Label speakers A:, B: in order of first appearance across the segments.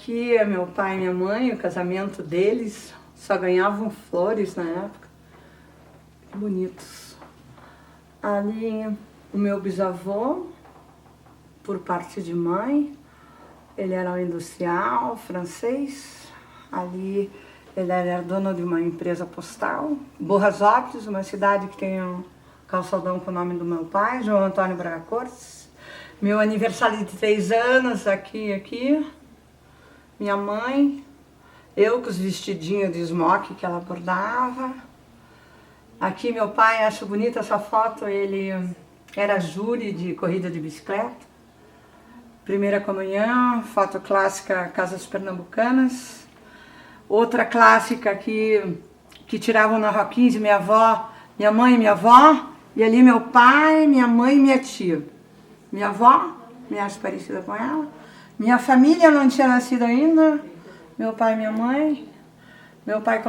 A: Aqui é meu pai e minha mãe, o casamento deles, só ganhavam flores na época. Bonitos. Ali o meu bisavô, por parte de mãe, ele era um industrial francês. Ali ele era dono de uma empresa postal, Borrasópolis, uma cidade que tem um calçadão com o nome do meu pai, João Antônio Braga Cortes. Meu aniversário de 3 anos, aqui. Minha mãe, eu com os vestidinhos de smoke que ela bordava. Aqui meu pai, acho bonita essa foto, ele era júri de corrida de bicicleta. Primeira comunhão, foto clássica Casas Pernambucanas. Outra clássica que tiravam na Roquins, minha avó, minha mãe e minha avó. E ali meu pai, minha mãe e minha tia. Minha avó, me acho parecida com ela. Minha família não tinha nascido ainda. Meu pai e minha mãe. Meu pai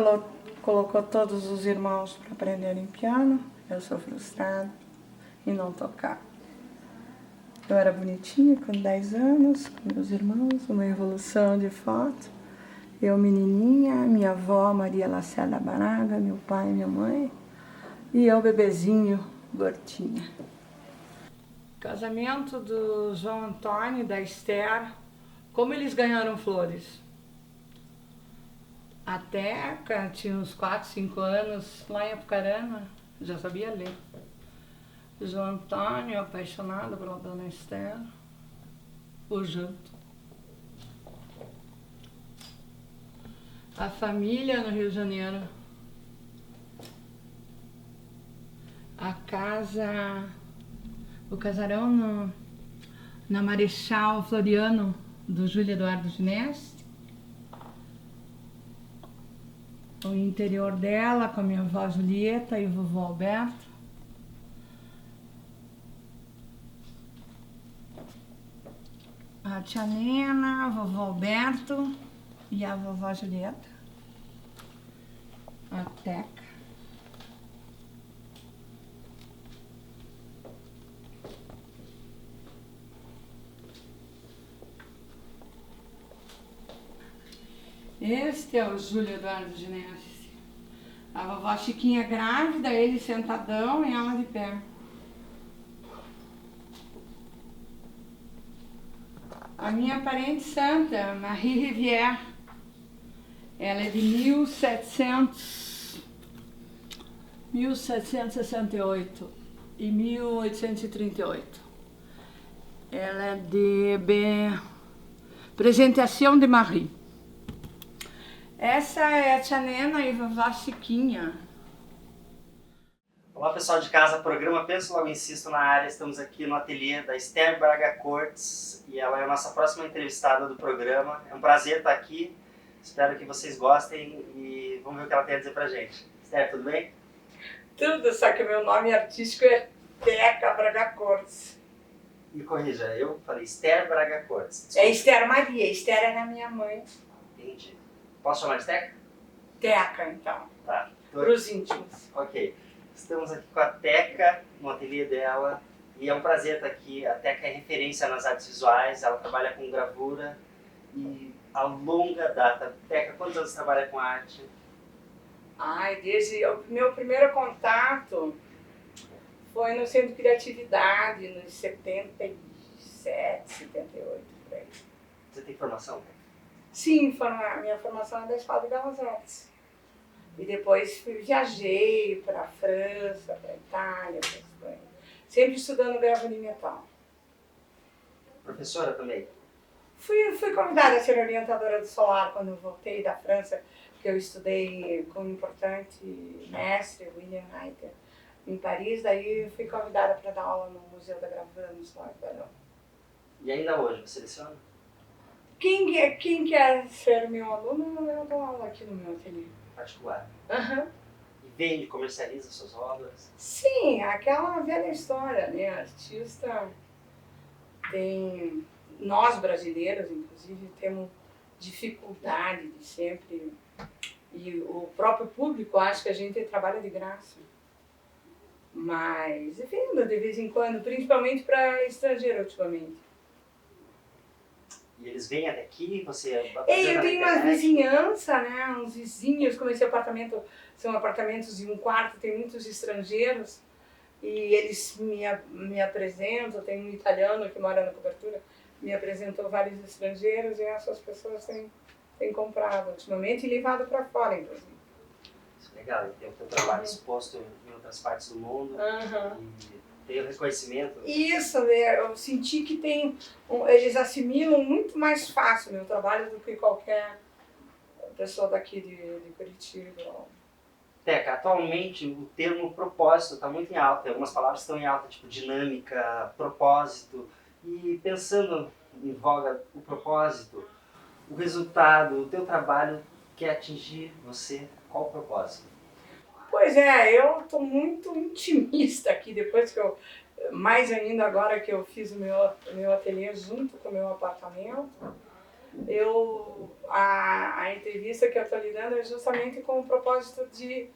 A: colocou todos os irmãos para aprenderem piano. Eu sou frustrada e não tocar. Eu era bonitinha com 10 anos, com meus irmãos, uma evolução de foto. Eu menininha, minha avó Maria Lacerda Baraga, meu pai e minha mãe. E eu bebezinho, gordinha. Casamento do João Antônio e da Esther. Como eles ganharam flores? A Teca tinha uns 4, 5 anos, lá em Apucarana, já sabia ler. O João Antônio, apaixonado pela dona Esther, o janto. A família no Rio de Janeiro. A casa, o casarão na Marechal Floriano, do Júlio Eduardo de Mestre. O interior dela com a minha avó Julieta e o vovô Alberto. A tia Nena, o vovô Alberto e a vovó Julieta. A Teca. Este é o Júlio Eduardo de Neves. A vovó Chiquinha grávida, ele sentadão e ela de pé. A minha parente santa, Marie Rivière, ela é de 1768 e 1838. Ela é de Presentation de Marie. Essa é a tia Nena e a vovó Chiquinha.
B: Olá pessoal de casa, programa Penso Logo Insisto na área. Estamos aqui no ateliê da Esther Braga Cortes e ela é a nossa próxima entrevistada do programa. É um prazer estar aqui, espero que vocês gostem e vamos ver o que ela tem a dizer pra gente. Esther, tudo bem?
A: Tudo, só que meu nome artístico é Teca Braga Cortes.
B: Me corrija, eu falei Esther Braga Cortes.
A: Desculpa. É Esther Maria, Esther era minha mãe.
B: Entendi. Posso chamar de Teca?
A: Teca, então.
B: Tá.
A: Para os íntimos.
B: Ok. Estamos aqui com a Teca, no ateliê dela, e é um prazer estar aqui. A Teca é referência nas artes visuais, ela trabalha com gravura e a longa data. Teca, quantos anos você trabalha com arte?
A: Ai, desde o meu primeiro contato foi no Centro de Criatividade, nos 77, 78, por aí.
B: Você tem formação, Teca?
A: Sim, minha formação é da Escola de Belas Artes. E depois viajei para a França, para a Itália, para a Espanha. Sempre estudando gravura em metal.
B: Professora também?
A: Fui convidada a ser orientadora do Solar quando eu voltei da França, porque eu estudei com o importante mestre William Reiter em Paris. Daí fui convidada para dar aula no Museu da Gravura no Solar Barão.
B: E ainda hoje, você seleciona?
A: Quem quer ser meu aluno, eu dou aula aqui no meu ateliê.
B: Particular.
A: Uhum.
B: E vende, comercializa suas obras?
A: Sim, aquela velha história, né? Artista tem... Nós brasileiros, inclusive, temos dificuldade de sempre... E o próprio público acha que a gente trabalha de graça. Mas vendo de vez em quando, principalmente para estrangeiro ultimamente.
B: E eles vêm até aqui, você
A: Eu
B: apresenta na
A: tenho uma
B: internet?
A: vizinhança, né? Uns vizinhos, como esse apartamento, são apartamentos de um quarto, tem muitos estrangeiros. E eles me apresentam, tem um italiano que mora na cobertura, me apresentou vários estrangeiros e essas pessoas têm comprado ultimamente e levado para fora, inclusive.
B: Isso é legal, e tem o teu trabalho exposto em outras partes do mundo e tem o reconhecimento.
A: Isso, eu senti que eles assimilam muito mais fácil o meu trabalho do que qualquer pessoa daqui de Curitiba.
B: Teca, atualmente o termo propósito está muito em alta, algumas palavras estão em alta, tipo dinâmica, propósito, e pensando em voga o propósito, o resultado, o teu trabalho quer atingir você, qual o propósito?
A: Pois é, eu estou muito intimista aqui, mais ainda agora que eu fiz o meu ateliê junto com o meu apartamento. A entrevista que eu estou lhe dando é justamente com o propósito de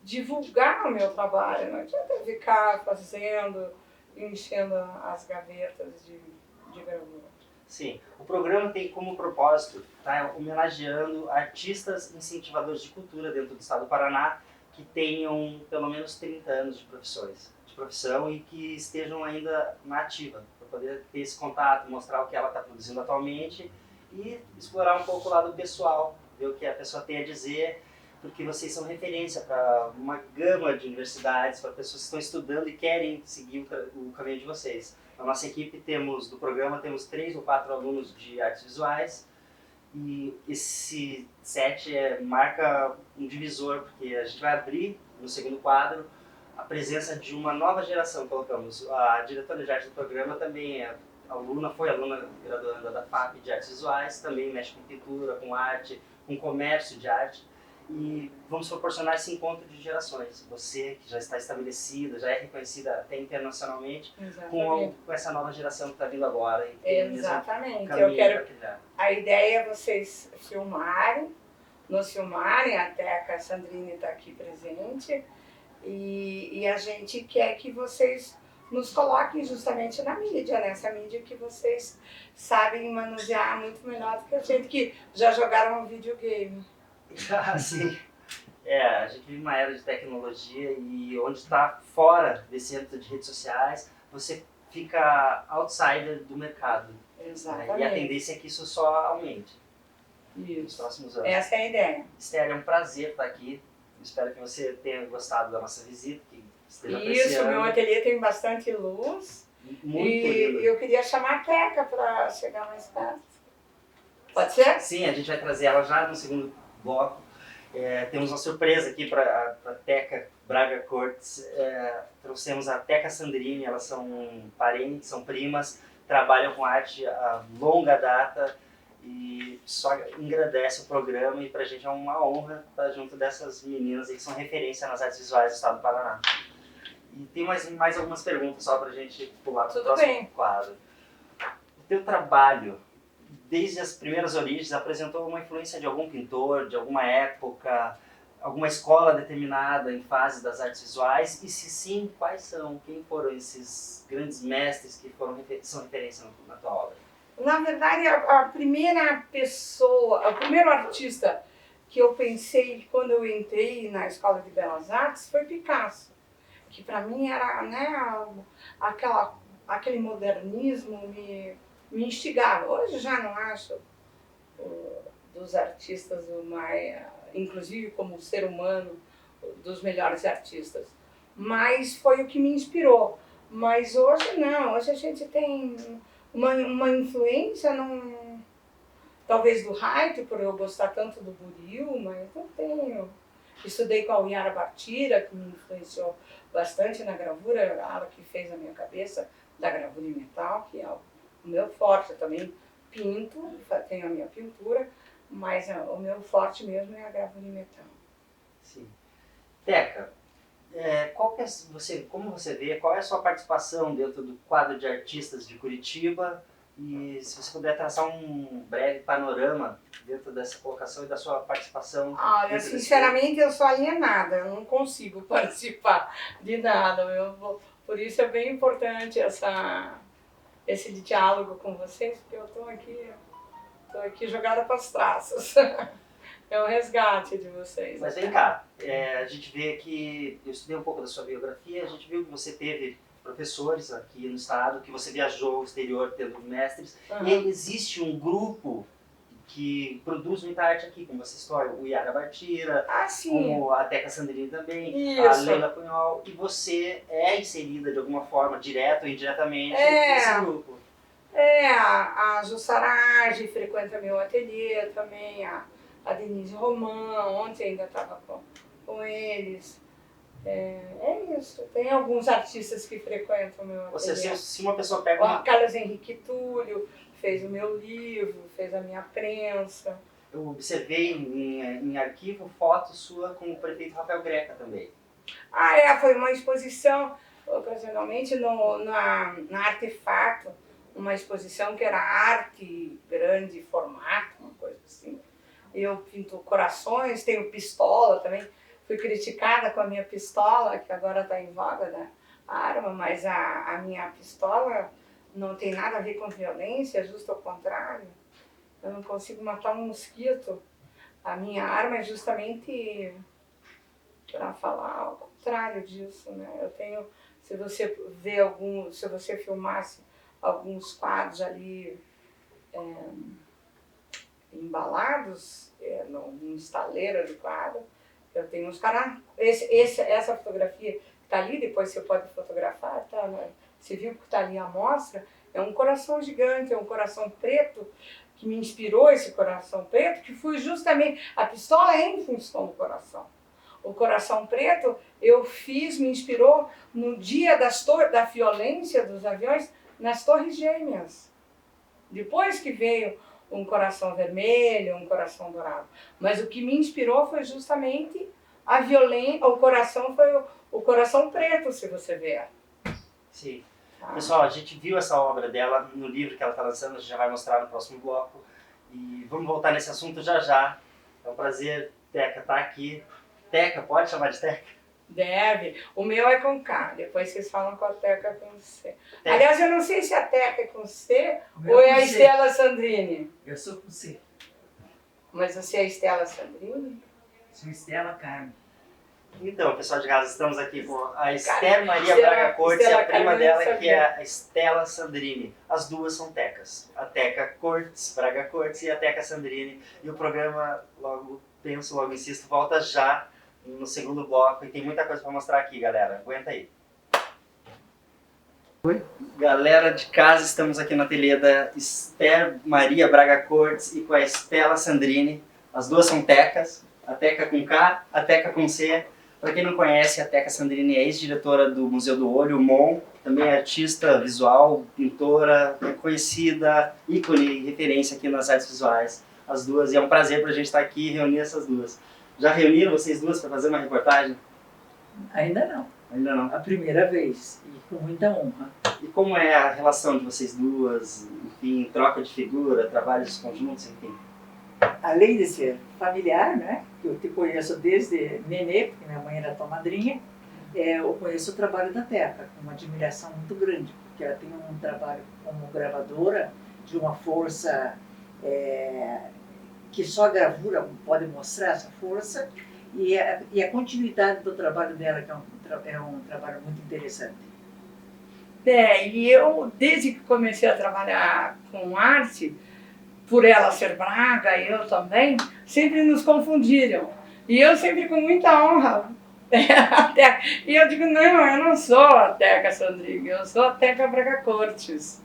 A: divulgar o meu trabalho, não adianta ficar fazendo, enchendo as gavetas de gravura.
B: Sim, o programa tem como propósito estar homenageando artistas incentivadores de cultura dentro do estado do Paraná que tenham pelo menos 30 anos de profissão e que estejam ainda na ativa, para poder ter esse contato, mostrar o que ela está produzindo atualmente e explorar um pouco o lado pessoal, ver o que a pessoa tem a dizer, porque vocês são referência para uma gama de universidades, para pessoas que estão estudando e querem seguir o caminho de vocês. Na nossa equipe do programa temos 3 ou 4 alunos de artes visuais e esse set marca um divisor, porque a gente vai abrir no segundo quadro a presença de uma nova geração, colocamos. A diretora de arte do programa também foi aluna graduanda da FAP de artes visuais, também mexe com pintura, com arte, com comércio de arte. E vamos proporcionar esse encontro de gerações. Você, que já está estabelecida, já é reconhecida até internacionalmente, com essa nova geração que está vindo agora.
A: Exatamente. A ideia é vocês nos filmarem, até a Sandrine está aqui presente, e a gente quer que vocês nos coloquem justamente na mídia, nessa mídia que vocês sabem manusear muito melhor do que a gente, que já jogaram um videogame.
B: Sim. A gente vive uma era de tecnologia e onde está fora desse âmbito de redes sociais, você fica outsider do mercado.
A: Exatamente.
B: Né? E a tendência é que isso só aumente nos próximos anos.
A: Essa é a ideia.
B: Esther, é um prazer estar aqui. Espero que você tenha gostado da nossa visita, que esteja
A: Isso,
B: apreciando.
A: meu ateliê tem bastante luz.
B: Muito lindo.
A: Eu queria chamar a Teca para chegar mais perto. Pode ser?
B: Sim, a gente vai trazer ela já no segundo bloco. Temos uma surpresa aqui para a Teca Braga Cortes. Trouxemos a Teca Sandrini, elas são parentes, são primas, trabalham com arte a longa data e só engrandece o programa e para a gente é uma honra estar junto dessas meninas aí que são referência nas artes visuais do estado do Paraná. E tem mais algumas perguntas só para a gente pular para o próximo quadro. O teu trabalho, desde as primeiras origens, apresentou uma influência de algum pintor, de alguma época, alguma escola determinada em fase das artes visuais? E se sim, quais são? Quem foram esses grandes mestres que são referência na tua obra?
A: Na verdade, a primeira pessoa, o primeiro artista que eu pensei quando eu entrei na Escola de Belas Artes foi Picasso, que para mim era, né, aquele modernismo me instigava. Hoje já não acho dos artistas inclusive como ser humano, dos melhores artistas, mas foi o que me inspirou. Mas hoje não, hoje a gente tem uma influência, talvez do Haidt, por eu gostar tanto do Burio, mas não tenho. Estudei com a Uiara Bartira, que me influenciou bastante na gravura, ela que fez a minha cabeça da gravura em metal, que é o meu forte. Eu também pinto, tenho a minha pintura, mas o meu forte mesmo é a gravura em metal.
B: Sim. Teca, como você vê, qual é a sua participação dentro do quadro de artistas de Curitiba? E se você puder traçar um breve panorama dentro dessa colocação e da sua participação.
A: Olha, sinceramente eu sou alienada, eu não consigo participar de nada. Por isso é bem importante esse diálogo com vocês, porque eu estou aqui Estou aqui jogada para as traças. É o resgate de vocês.
B: Mas vem cá, a gente vê que, eu estudei um pouco da sua biografia, a gente viu que você teve professores aqui no estado, que você viajou ao exterior tendo mestres,
A: Uhum.
B: e existe um grupo que produz muita arte aqui, como essa história, o Yara Bartira,
A: Ah, sim.
B: como a Teca Sandrini também,
A: Isso.
B: a Leila Punhol, e você é inserida de alguma forma, direto ou indiretamente,
A: É.
B: nesse grupo.
A: A Jussara Arge frequenta meu ateliê também, a Denise Roman, ontem ainda estava com eles. É isso, tem alguns artistas que frequentam o meu
B: Ou seja,
A: ateliê.
B: se uma pessoa pega
A: O
B: uma...
A: Carlos Henrique Túlio fez o meu livro, fez a minha prensa.
B: Eu observei em arquivo foto sua com o prefeito Rafael Greca também.
A: Foi uma exposição, ocasionalmente, na Artefato, uma exposição que era arte, grande formato, uma coisa assim. Eu pinto corações, tenho pistola também. Fui criticada com a minha pistola, que agora está em voga da arma, mas a minha pistola não tem nada a ver com violência, justo ao contrário. Eu não consigo matar um mosquito. A minha arma é justamente para falar ao contrário disso, né? Eu tenho, se você filmasse alguns quadros ali embalados num estaleiro de quadro, eu tenho uns caras. Essa fotografia que está ali, depois você pode fotografar, tá? Você viu que está ali a mostra, é um coração gigante, é um coração preto, que me inspirou esse coração preto, que foi justamente. A pistola é em função do coração. O coração preto me inspirou no dia da violência dos aviões nas Torres Gêmeas. Depois que veio um coração vermelho, um coração dourado. Mas o que me inspirou foi justamente a violência, o coração foi o coração preto, se você ver.
B: Sim. Pessoal, a gente viu essa obra dela no livro que ela está lançando, a gente já vai mostrar no próximo bloco. E vamos voltar nesse assunto já já. É um prazer, Teca, estar aqui. Teca, pode chamar de Teca?
A: Deve. O meu é com K, depois vocês falam com a Teca com C. Teca. Aliás, eu não sei se a Teca é com C ou é a Estela Sandrini.
C: Eu sou com C.
A: Mas você é a Estela Sandrini?
C: Sou Estela Carmen.
B: Então, pessoal de casa, estamos aqui com a Esther Maria Braga Cortes e a prima dela, que é a Estela Sandrini. As duas são Tecas. A Teca Cortes, Braga Cortes, e a Teca Sandrini. E o programa, logo insisto, volta já no segundo bloco. E tem muita coisa para mostrar aqui, galera. Aguenta aí.
C: Oi?
B: Galera de casa, estamos aqui no ateliê da Esther Maria Braga Cortes e com a Estela Sandrini. As duas são Tecas. A Teca com K, a Teca com C. Para quem não conhece, a Teca Sandrini é ex-diretora do Museu do Olho, o MON, também é artista visual, pintora, é conhecida, ícone e referência aqui nas artes visuais, as duas, e é um prazer para a gente estar aqui e reunir essas duas. Já reuniram vocês duas para fazer uma reportagem?
C: Ainda não.
B: Ainda não.
C: A primeira vez, e com muita honra.
B: E como é a relação de vocês duas, enfim, troca de figura, trabalhos conjuntos, enfim?
C: Além de ser familiar, né, que eu te conheço desde nenê, porque minha mãe era tua madrinha, eu conheço o trabalho da Teca com uma admiração muito grande, porque ela tem um trabalho como gravadora de uma força que só a gravura pode mostrar essa força, e a continuidade do trabalho dela, que é um trabalho muito interessante.
A: E eu, desde que comecei a trabalhar com arte, por ela ser Braga, eu também, sempre nos confundiram. E eu sempre com muita honra. E eu digo, não, eu não sou a Teca Sandrini, eu sou a Teca Braga Cortes.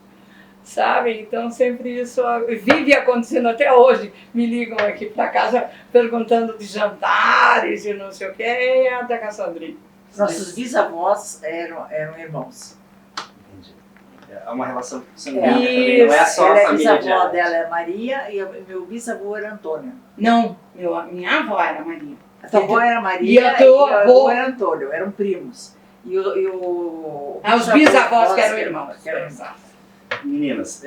A: Sabe? Então sempre isso vive acontecendo até hoje. Me ligam aqui para casa perguntando de jantares e não sei o que, é a Teca Sandrini.
C: Nossos bisavós eram irmãos.
B: É uma relação sanguínea também, não é só a família de
C: bisavó
B: arte.
C: dela é Maria e meu bisavô era Antônio.
A: Não, minha avó era Maria.
C: A tua avó era Maria
A: E o teu avô
C: era Antônio, eram primos.
A: Os bisavós que eram irmãos.
B: Meninas,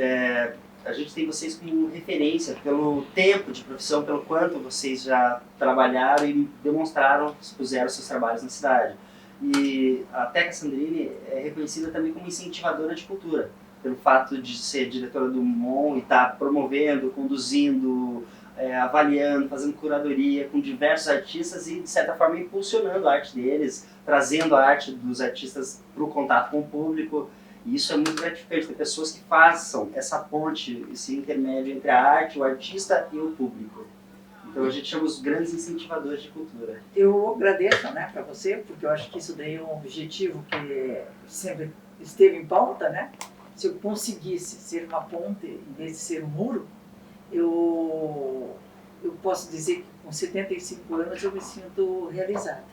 B: a gente tem vocês como referência pelo tempo de profissão, pelo quanto vocês já trabalharam e demonstraram, expuseram seus trabalhos na cidade. E a Teca Sandrini é reconhecida também como incentivadora de cultura. pelo fato de ser diretora do MON e estar promovendo, conduzindo, avaliando, fazendo curadoria com diversos artistas e, de certa forma, impulsionando a arte deles, trazendo a arte dos artistas para o contato com o público. E isso é muito gratificante, ter pessoas que façam essa ponte, esse intermédio entre a arte, o artista e o público. Então a gente chama os grandes incentivadores de cultura.
C: Eu agradeço, né, para você, porque eu acho que isso daí é um objetivo que sempre esteve em pauta, né? Se eu conseguisse ser uma ponte em vez de ser um muro, eu posso dizer que com 75 anos eu me sinto realizada.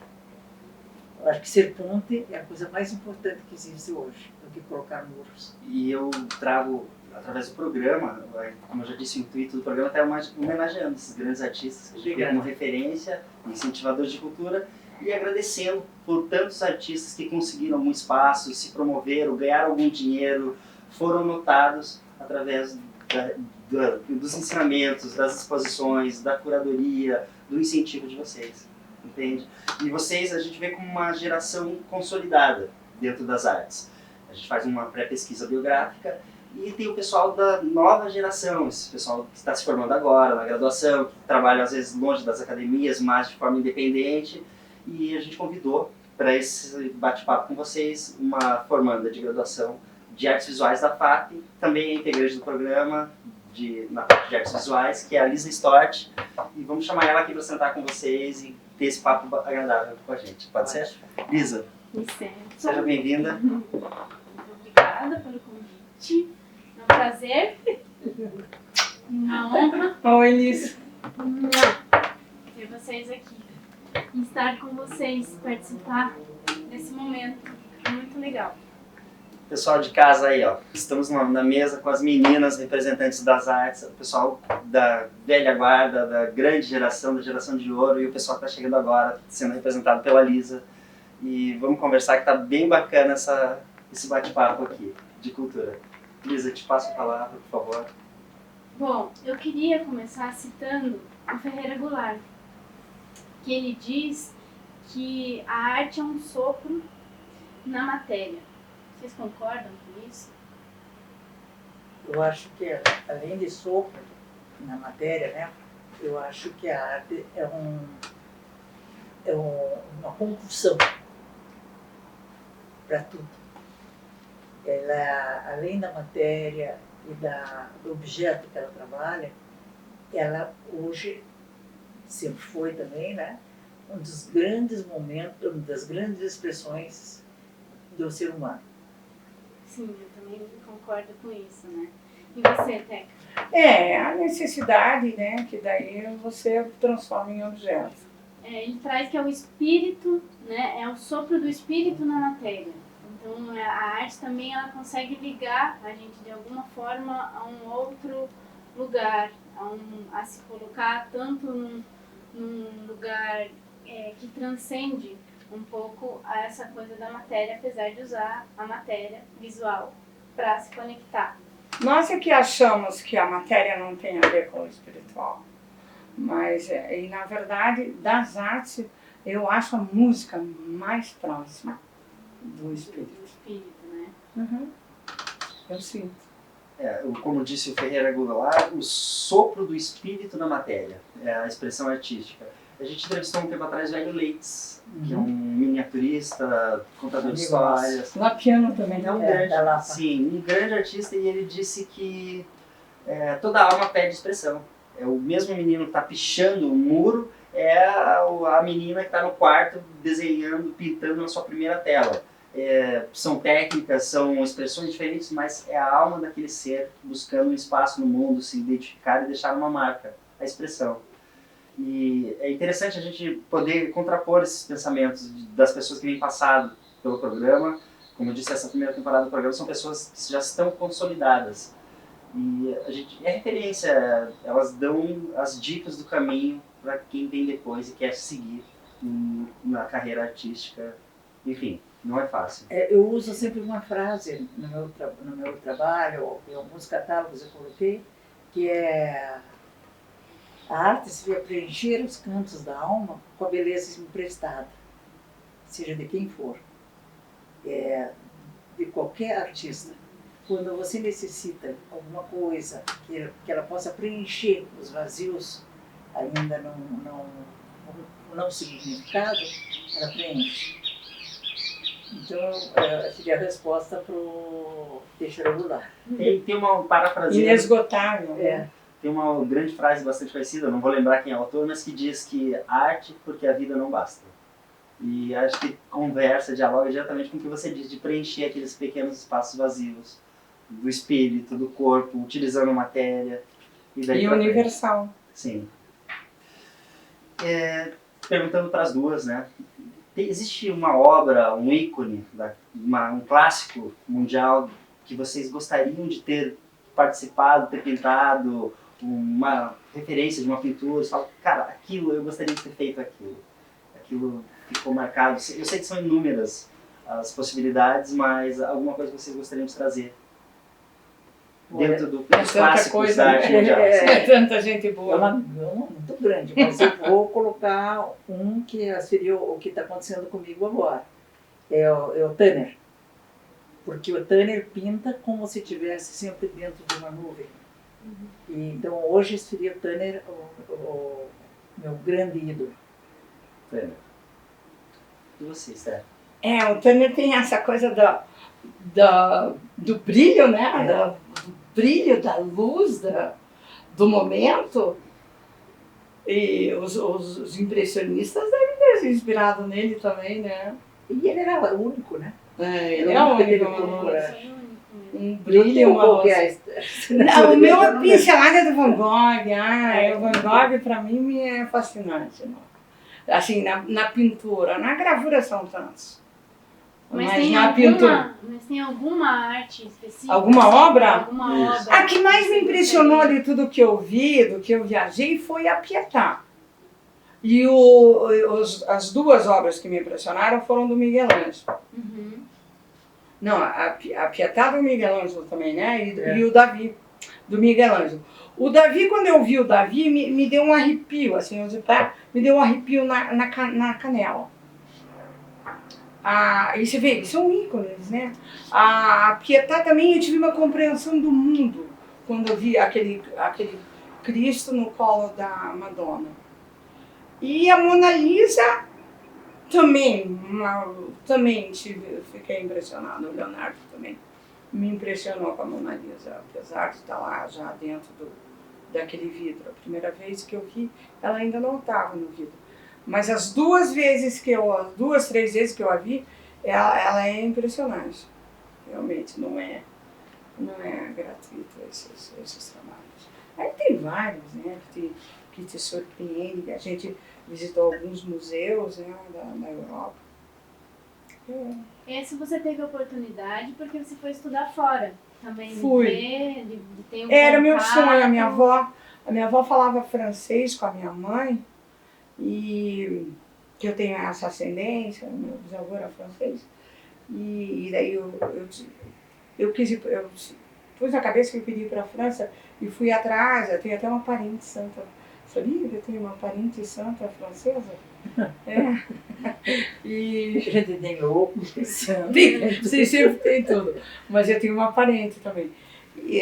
C: Eu acho que ser ponte é a coisa mais importante que existe hoje, do que colocar muros.
B: E eu trago, através do programa, como eu já disse, o intuito do programa é homenageando esses grandes artistas que a gente vê como referência, incentivadores de cultura, e agradecendo por tantos artistas que conseguiram algum espaço, se promoveram, ganharam algum dinheiro, foram notados através dos ensinamentos, das exposições, da curadoria, do incentivo de vocês, entende? E vocês a gente vê como uma geração consolidada dentro das artes. A gente faz uma pré-pesquisa biográfica e tem o pessoal da nova geração, esse pessoal que está se formando agora, na graduação, que trabalha às vezes longe das academias, mas de forma independente, e a gente convidou para esse bate-papo com vocês uma formanda de graduação de artes visuais da FAP, também é integrante do programa na parte de artes visuais, que é a Lisa Stort, e vamos chamar ela aqui para sentar com vocês e ter esse papo agradável com a gente. Pode ser? Lisa, seja bem-vinda.
D: Muito obrigada pelo convite. É um prazer. Uma honra.
A: Oi, Lisa.
D: Ter vocês aqui. E estar com vocês, participar desse momento. Muito legal.
B: Pessoal de casa aí, ó, estamos na mesa com as meninas representantes das artes, o pessoal da velha guarda, da grande geração, da geração de ouro, e o pessoal que está chegando agora, sendo representado pela Lisa. E vamos conversar, que está bem bacana esse bate-papo aqui, de cultura. Lisa, te passo a palavra, por favor.
D: Bom, eu queria começar citando o Ferreira Goulart, que ele diz que a arte é um sopro na matéria. Vocês concordam com isso?
C: Eu acho que, além de sopro na matéria, né, eu acho que a arte é uma compulsão para tudo. Ela, além da matéria e do objeto que ela trabalha, ela hoje, sempre foi também, né, um dos grandes momentos, uma das grandes expressões do ser humano.
D: Sim, eu também concordo com isso, né? E você, Teca?
A: É a necessidade, né, que daí você transforma em objeto.
D: Ele traz que é o espírito, né? É o sopro do espírito na matéria. Então, a arte também ela consegue ligar a gente de alguma forma a um outro lugar, a se colocar tanto num lugar que transcende um pouco a essa coisa da matéria, apesar de usar a matéria visual para se conectar.
A: Nós é que achamos que a matéria não tem a ver com o espiritual, mas e na verdade das artes eu acho a música mais próxima do espírito.
D: Do espírito, né?
A: Uhum. Eu sinto.
B: Como disse o Ferreira Goulart, o sopro do espírito na matéria, é a expressão artística. A gente entrevistou um tempo atrás o Hélio Leitz, que é um miniaturista, contador de histórias.
A: Lá piano também.
B: É um um grande artista, e ele disse que toda alma pede expressão. É o mesmo menino que está pichando o muro, é a menina que está no quarto desenhando, pintando na sua primeira tela. São técnicas, são expressões diferentes, mas é a alma daquele ser buscando um espaço no mundo, se identificar e deixar uma marca, a expressão. E é interessante a gente poder contrapor esses pensamentos das pessoas que vêm passado pelo programa. Como eu disse, essa primeira temporada do programa são pessoas que já estão consolidadas. E a gente é referência, elas dão as dicas do caminho para quem vem depois e quer seguir na carreira artística. Enfim, não é fácil.
C: Eu uso sempre uma frase no meu trabalho, em alguns catálogos eu coloquei, que é: a arte seria preencher os cantos da alma com a beleza emprestada, seja de quem for, de qualquer artista. quando você necessita alguma coisa que ela possa preencher os vazios ainda não significado, ela preenche. Então, seria a resposta para o Teixeira Goulart.
B: Tem uma parafraseando.
A: Inesgotável.
C: É.
B: Tem uma grande frase bastante conhecida, não vou lembrar quem é o autor, mas que diz que arte porque a vida não basta. E acho que conversa, dialoga diretamente com o que você diz, de preencher aqueles pequenos espaços vazios do espírito, do corpo, utilizando matéria. E daí
A: E
B: pra
A: universal.
B: frente. Sim. Perguntando para as duas, né? Existe uma obra, um ícone, um clássico mundial que vocês gostariam de ter participado, ter pintado, uma referência de uma pintura? Você fala, cara, aquilo, eu gostaria de ter feito aquilo. Aquilo ficou marcado. Eu sei que são inúmeras as possibilidades, mas alguma coisa que vocês gostariam de trazer dentro dos clássicos da arte mundial.
A: É tanta gente
C: É
A: boa.
C: uma gama muito grande, mas eu vou colocar um que seria o que está acontecendo comigo agora. É o Tanner. Porque o Tanner pinta como se estivesse sempre dentro de uma nuvem. E, então hoje seria o Tanner o meu grande ídolo.
B: Tanner. E você, Esther?
A: O Tanner tem essa coisa do brilho, né? Do brilho, da luz, do momento. E os impressionistas devem ter se inspirado nele também, né?
C: E ele era o único, né?
A: Ele é o
C: que teve
A: único.
C: coragem.
A: Um brilho, uma luz. Não, o meu é pincelada do Van Gogh. O Van Gogh para mim é fascinante. Não? Assim, na pintura, na gravura são tantos.
D: Mas tem alguma arte específica?
A: Alguma obra?
D: Alguma obra?
A: A que mais me impressionou de tudo que eu vi, do que eu viajei, foi a Pietà. E as duas obras que me impressionaram foram do Miguel Ângelo.
D: Uhum.
A: Não, a Pietà do Miguel Ângelo também, né? E o Davi, do Miguel Ângelo. O Davi, quando eu vi o Davi, me deu um arrepio, assim, me deu um arrepio na canela. E você vê, eles são ícones, né? A Pietà também, eu tive uma compreensão do mundo quando eu vi aquele Cristo no colo da Madonna. E a Mona Lisa também fiquei impressionada. O Leonardo também me impressionou com a Mona Lisa, apesar de estar lá já dentro daquele vidro. A primeira vez que eu vi, ela ainda não estava no vidro. Mas as duas, três vezes que eu a vi, ela é impressionante. Realmente, não é gratuito esses trabalhos. Aí tem vários, né, que te surpreendem. A gente visitou alguns museus, né, da Europa.
D: Esse você teve a oportunidade porque você foi estudar fora também.
A: Fui.
D: De ter um
A: Era meu
D: contato.
A: sonho. A minha avó falava francês com a minha mãe, e que eu tenho essa ascendência, meu bisavô era francês, e daí eu pus na cabeça que eu queria ir para a França e fui atrás. Eu tenho até uma parente santa. Sabia que eu tenho uma parente santa francesa? E
C: A gente tem louco, pensando.
A: Você sempre tem tudo. Mas eu tenho uma parente também,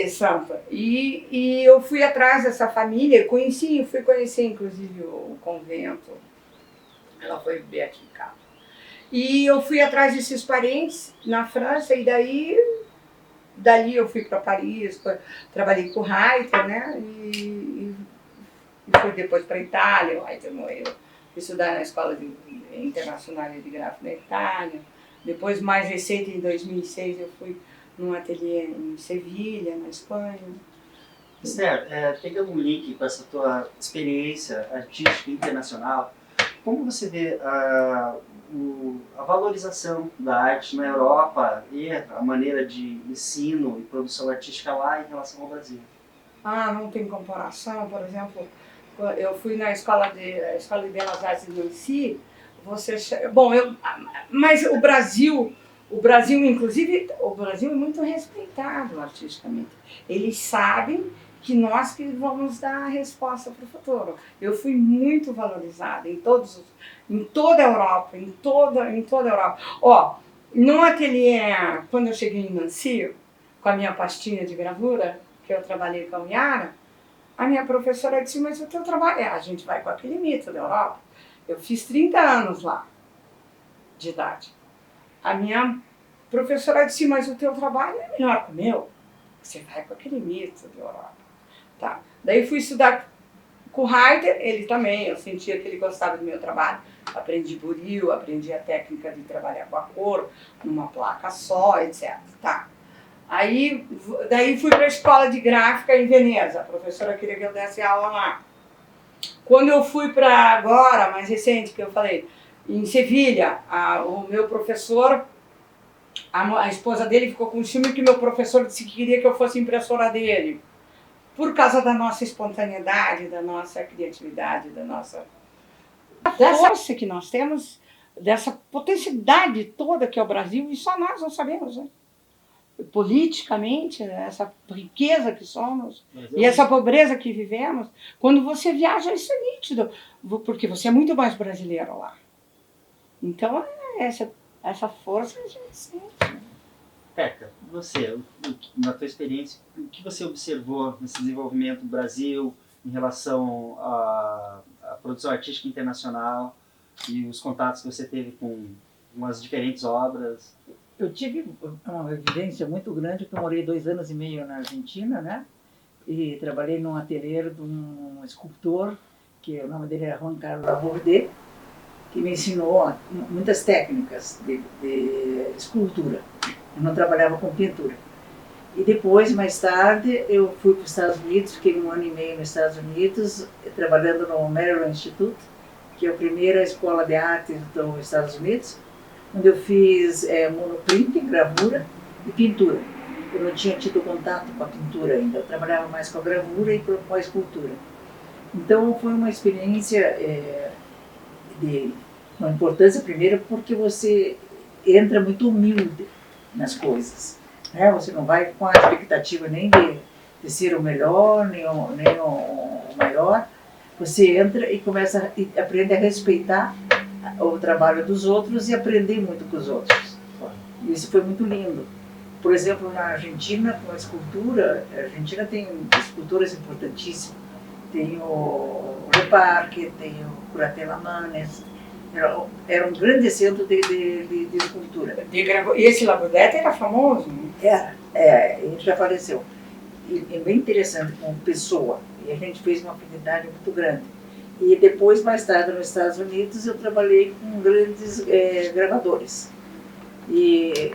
A: santa. E eu fui atrás dessa família, fui conhecer inclusive o convento. Ela foi ver aqui em casa. E eu fui atrás desses parentes na França, e dali eu fui para Paris, trabalhei com o Reiter, né? E fui depois para a Itália. O Reiter morreu. Fui estudar na Escola Internacional de Grafo da Itália. Depois, mais recente, em 2006, eu fui num ateliê em Sevilha, na Espanha.
B: Esther, pegando um link com essa tua experiência artística internacional, como você vê a valorização da arte na Europa e a maneira de ensino e produção artística lá em relação ao Brasil?
A: Não tem comparação. Por exemplo, eu fui na Escola de Belas Artes de Nancy. Mas o Brasil, inclusive, o Brasil é muito respeitado artisticamente. Eles sabem que nós que vamos dar a resposta para o futuro. Eu fui muito valorizada em toda a Europa, em toda a Europa. No ateliê, quando eu cheguei em Nancy, com a minha pastinha de gravura, que eu trabalhei com a Yara, a minha professora disse, mas o teu trabalho, a gente vai com aquele mito da Europa. Eu fiz 30 anos lá, de idade. A minha professora disse, mas o teu trabalho é melhor que o meu. Você vai com aquele mito da Europa. Tá. Daí fui estudar com o Heider, ele também, eu sentia que ele gostava do meu trabalho. Aprendi buril, aprendi a técnica de trabalhar com a cor, numa placa só, etc. Tá. Aí, daí fui para a escola de gráfica em Veneza. A professora queria que eu desse aula lá. Quando eu fui para agora, mais recente, que eu falei, em Sevilha, o meu professor, a esposa dele ficou com ciúme que meu professor disse que queria que eu fosse impressora dele. Por causa da nossa espontaneidade, da nossa criatividade, dessa força que nós temos, dessa potencialidade toda que é o Brasil, e só nós não sabemos, né? Politicamente, essa riqueza que somos e essa pobreza que vivemos, quando você viaja, isso é nítido, porque você é muito mais brasileiro lá. Então, essa força a gente sente.
B: Teca, você, na tua experiência, o que você observou nesse desenvolvimento do Brasil em relação à produção artística internacional e os contatos que você teve com as diferentes obras?
C: Eu tive uma vivência muito grande, porque eu morei 2 anos e meio na Argentina, né? E trabalhei num ateliê de um escultor, que o nome dele era Juan Carlos Laborde, que me ensinou muitas técnicas de escultura. Eu não trabalhava com pintura. E depois, mais tarde, eu fui para os Estados Unidos, fiquei 1 ano e meio nos Estados Unidos, trabalhando no Maryland Institute, que é a primeira escola de artes dos Estados Unidos, onde eu fiz monoprint, gravura e pintura. Eu não tinha tido contato com a pintura ainda, eu trabalhava mais com a gravura e com a escultura. Então foi uma experiência de uma importância, primeiro, porque você entra muito humilde nas coisas, né? Você não vai com a expectativa nem de ser o melhor, nem o maior. Você entra e começa a aprender a respeitar o trabalho dos outros e aprender muito com os outros. E isso foi muito lindo. Por exemplo, na Argentina, com a escultura, a Argentina tem esculturas importantíssimas. Tem o Reparque, tem o Curatela Manes. Era um grande centro de escultura.
A: E esse Labordete era famoso?
C: Era, ele já faleceu. E é bem interessante como pessoa. E a gente fez uma afinidade muito grande. E depois, mais tarde, nos Estados Unidos, eu trabalhei com grandes gravadores. E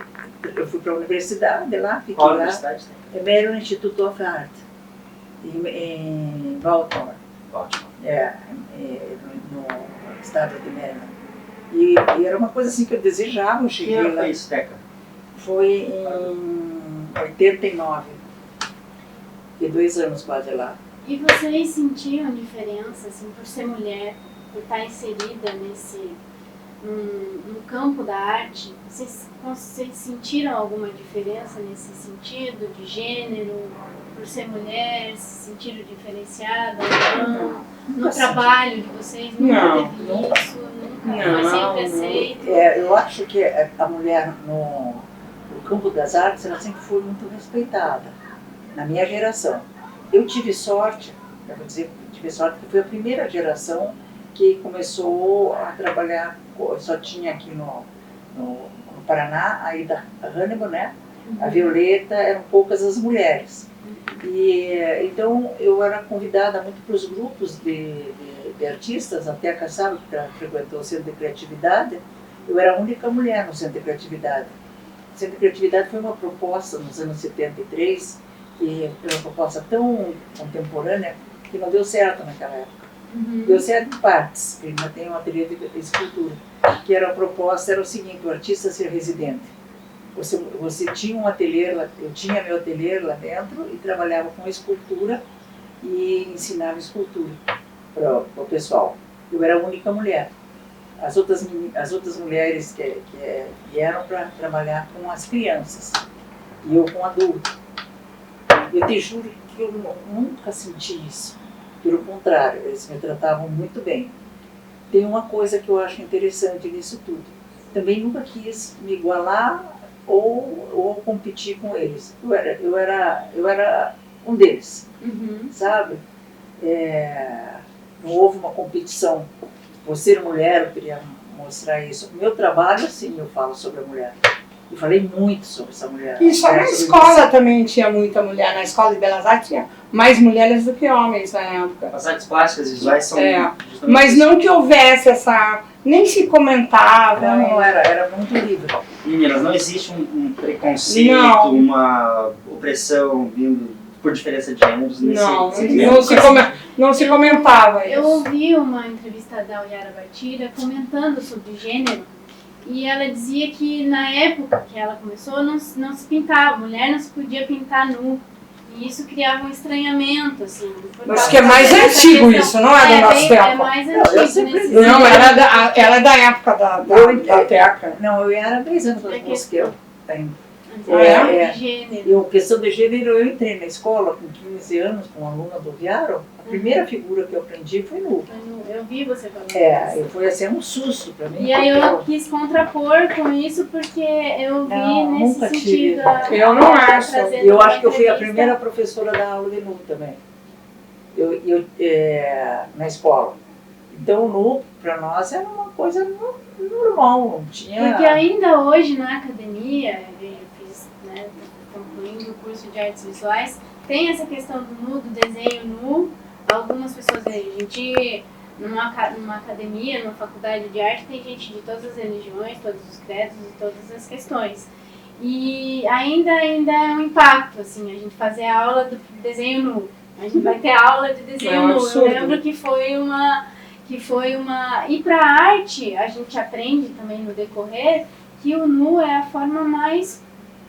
C: eu fui para a universidade lá, fiquei
B: Qual
C: lá.
B: universidade?
C: É Maryland Institute of Art, em Baltimore. No estado de Maryland. E era uma coisa assim que eu desejava, eu cheguei lá.
B: Que foi isso, Teca?
C: Foi em 89. Fiquei 2 anos quase lá.
D: E vocês sentiam diferença, assim, por ser mulher, por estar inserida no campo da arte? Vocês sentiram alguma diferença nesse sentido, de gênero, por ser mulher, se sentiram diferenciada? No trabalho de vocês nunca teve isso? Nunca foi sempre aceito?
C: Eu acho que a mulher no campo das artes, ela sempre foi muito respeitada, na minha geração. Eu tive sorte, eu vou dizer, tive sorte porque foi a primeira geração que começou a trabalhar, só tinha aqui no Paraná, aí da Hannibal, né? A Violeta, eram poucas as mulheres. E então eu era convidada muito para os grupos de artistas, até a Kassab, que frequentou o Centro de Criatividade, eu era a única mulher no Centro de Criatividade. O Centro de Criatividade foi uma proposta nos anos 73, e foi uma proposta tão contemporânea que não deu certo naquela época. Deu certo em partes, porque ainda tem um ateliê de escultura, que era a proposta, era o seguinte, o artista ser residente. Você tinha um ateliê, eu tinha meu ateliê lá dentro e trabalhava com escultura e ensinava escultura para o pessoal. Eu era a única mulher. As outras mulheres que vieram para trabalhar com as crianças e eu com adultos. Eu te juro que eu nunca senti isso. Pelo contrário, eles me tratavam muito bem. Tem uma coisa que eu acho interessante nisso tudo. Também nunca quis me igualar ou competir com eles. Eu era um deles, sabe? Não houve uma competição. Por ser mulher, eu queria mostrar isso. Meu trabalho, sim, eu falo sobre a mulher. Eu falei muito sobre essa mulher.
A: Isso, na escola também tinha muita mulher. Na escola de Belas Artes tinha mais mulheres do que homens na época.
B: As artes plásticas visuais são...
A: Mas não que houvesse essa... Nem se comentava.
C: Não, era muito livre.
B: Meninas, não existe um preconceito, uma opressão vindo por diferença de gêneros nesse
A: não se comentava isso.
D: Eu ouvi uma entrevista da Oyara Bartira comentando sobre gênero, e ela dizia que na época que ela começou não se pintava, mulher não se podia pintar nu. E isso criava um estranhamento, assim.
A: Acho que é mais antigo isso, não é do nosso tempo.
D: É mais antigo.
A: Não, ela é da época da Teca.
C: Não, eu era 10 anos depois que eu tenho.
D: Gênero.
C: Questão de gênero, eu entrei na escola com 15 anos, com uma aluna do Viaro. A primeira figura que eu aprendi foi nu.
D: Eu vi você falando.
C: Foi assim, um susto pra mim.
D: E aí eu quis contrapor com isso, porque eu vi nesse sentido.
A: Eu não acho.
C: Eu acho que eu fui a primeira professora da aula de nu também. Na escola. Então o nu, pra nós, era uma coisa normal, não tinha...
D: Porque ainda hoje na academia, eu fiz, né, concluindo o curso de artes visuais, tem essa questão do nu, do desenho nu. Algumas pessoas, a gente, numa academia, numa faculdade de arte, tem gente de todas as religiões, todos os credos e todas as questões. E ainda é um impacto, assim, a gente fazer a aula do desenho nu. A gente vai ter aula de desenho nu. Eu lembro que foi uma... E para a arte, a gente aprende também no decorrer que o nu é a forma mais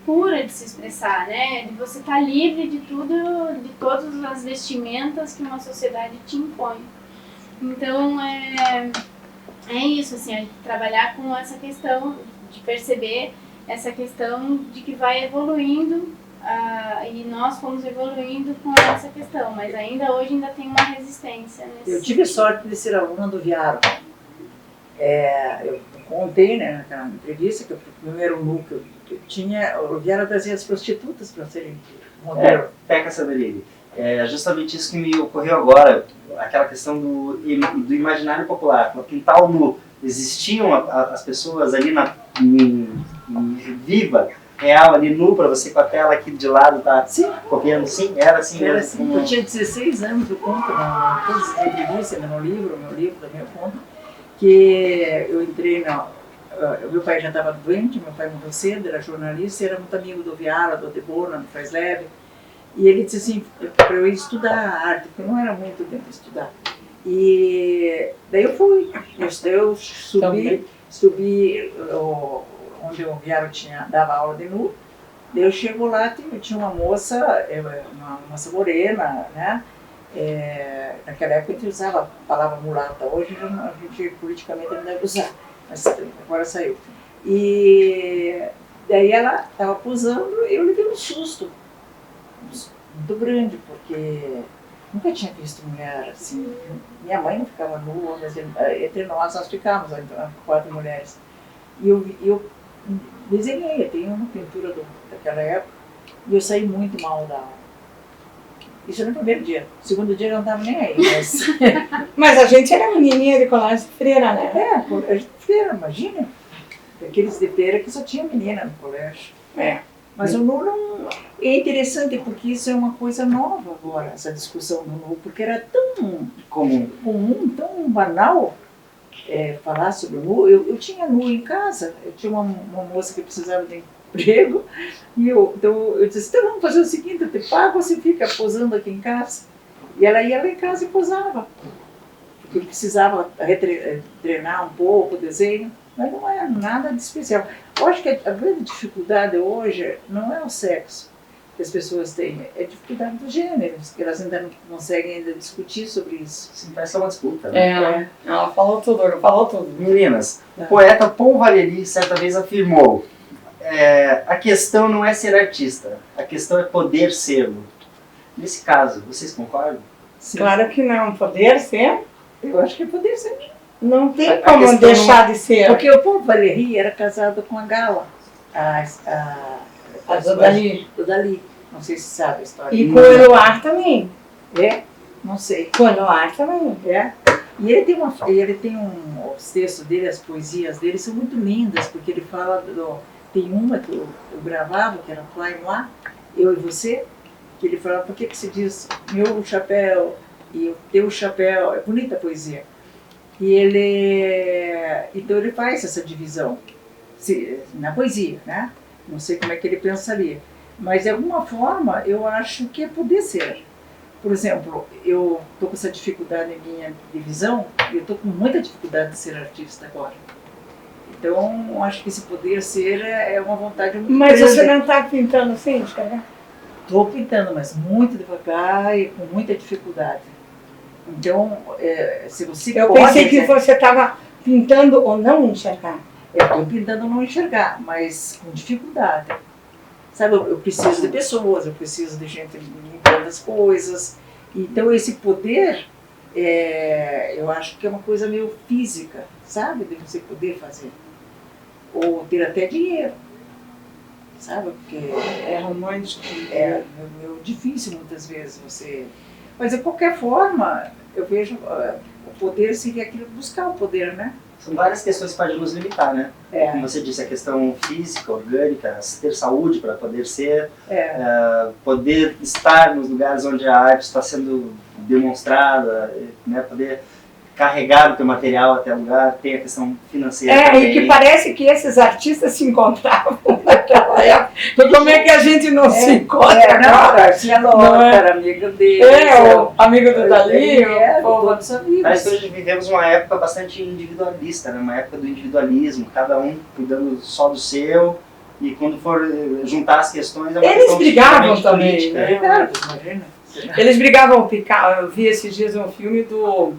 D: pura de se expressar, né? De você estar livre de tudo, de todas as vestimentas que uma sociedade te impõe. Então, é isso, assim, a gente trabalhar com essa questão de perceber essa questão de que vai evoluindo, e nós fomos evoluindo com essa questão, mas ainda hoje ainda tem uma resistência nesse
C: Eu tive sorte de ser aluna do Viaro. Eu contei, né, naquela entrevista, que o primeiro nu que eu tinha, o Viaro trazia as prostitutas para serem modelo.
B: Teca Saberini. É justamente isso que me ocorreu agora, aquela questão do imaginário popular. No quintal nu, existiam as pessoas ali viva, real, ali nu, para você com a tela aqui de lado, tá copiando? Sim, era assim.
C: Era assim. Eu tinha 16 anos, eu conto na entrevista, no meu livro também eu conto, que eu entrei meu pai já estava doente, meu pai morreu cedo, era jornalista, era muito amigo do Viara, do Debona, do Freisleb. E ele disse assim, para eu ir estudar arte, porque eu não era muito tempo de estudar. E daí eu fui, eu subi onde o Viaro dava aula de nu. Daí eu chego lá, tinha uma moça moça morena, né? Naquela época a gente usava a palavra mulata, hoje a gente politicamente não deve usar, mas agora saiu. E daí ela estava posando e eu levei um susto muito grande, porque nunca tinha visto mulher assim. Minha mãe não ficava nua, mas entre nós ficávamos, então, 4 mulheres. E eu desenhei, eu tenho uma pintura daquela época, e eu saí muito mal da aula. Isso no primeiro dia. No segundo dia eu não estava nem aí.
A: Mas a gente era menininha de colégio de freira, né?
C: A gente freira, imagina. Aqueles de freira que só tinha menina no colégio. Mas o nu não... É interessante porque isso é uma coisa nova agora, essa discussão do nu, porque era tão comum, tão banal falar sobre o nu. Eu tinha nu em casa, eu tinha uma moça que precisava de emprego, e eu disse, então vamos fazer o seguinte, eu te pago, você fica posando aqui em casa. E ela ia lá em casa e posava, porque eu precisava treinar um pouco o desenho, mas não era nada de especial. Eu acho que a grande dificuldade hoje não é o sexo que as pessoas têm, é a dificuldade do gênero, que elas ainda não conseguem discutir sobre isso.
B: Sim, parece uma disputa, né?
A: Ela falou tudo.
B: Meninas, o poeta Paul Valéry certa vez afirmou, a questão não é ser artista, a questão é poder ser-lo. Nesse caso, vocês concordam?
C: Sim.
A: Claro que não, poder ser.
C: Eu acho que é poder ser.
A: Não tem como deixar de ser.
C: Porque o Paul Valéry era casado com a Gala.
A: A do Dali.
C: Do Dali. Não sei se sabe a história.
A: E com o Eloar também.
C: É? Não sei.
A: Com o Eloar também.
C: É. E ele tem os textos dele, as poesias dele são muito lindas, porque ele fala tem uma que eu gravava, que era Fly lá, Eu e Você, que ele fala, por que se diz meu chapéu e o teu chapéu? É bonita a poesia. E então ele faz essa divisão na poesia, né? Não sei como é que ele pensaria. Mas de alguma forma eu acho que é poder ser. Por exemplo, eu estou com essa dificuldade em minha divisão, e eu estou com muita dificuldade de ser artista agora. Então, acho que esse poder ser é uma vontade muito grande.
A: Mas você não está pintando assim, né?
C: Estou pintando, mas muito devagar e com muita dificuldade. Então, se você
A: Eu pensei que você estava pintando ou não enxergar.
C: Eu estou pintando não enxergar, mas com dificuldade. Sabe, eu preciso de pessoas, eu preciso de gente limpando as coisas. Então, esse poder, eu acho que é uma coisa meio física, sabe? De você poder fazer. Ou ter até dinheiro, sabe? Porque
A: É romântico.
C: é meio difícil muitas vezes você... Mas, de qualquer forma, eu vejo o poder seria aquilo, buscar o poder, né?
B: São várias questões que podem nos limitar, né? Como você disse, a questão física, orgânica, ter saúde para poder ser, poder estar nos lugares onde a arte está sendo demonstrada, né? Poder carregar o teu material até o lugar, tem a questão financeira também.
A: E que parece que esses artistas se encontravam naquela época. Então, como é que a gente não se encontra agora?
C: Garcia Lorca era amigo dele.
A: O amigo do Dali.
C: Todos amigos.
B: Parece que hoje vivemos uma época bastante individualista, né? Uma época do individualismo, cada um cuidando só do seu, e quando for juntar as questões é uma
A: Eles
B: questão
A: brigavam também,
B: política.
A: né?
C: Imagina.
A: Eles brigavam picar. Eu vi esses dias um filme como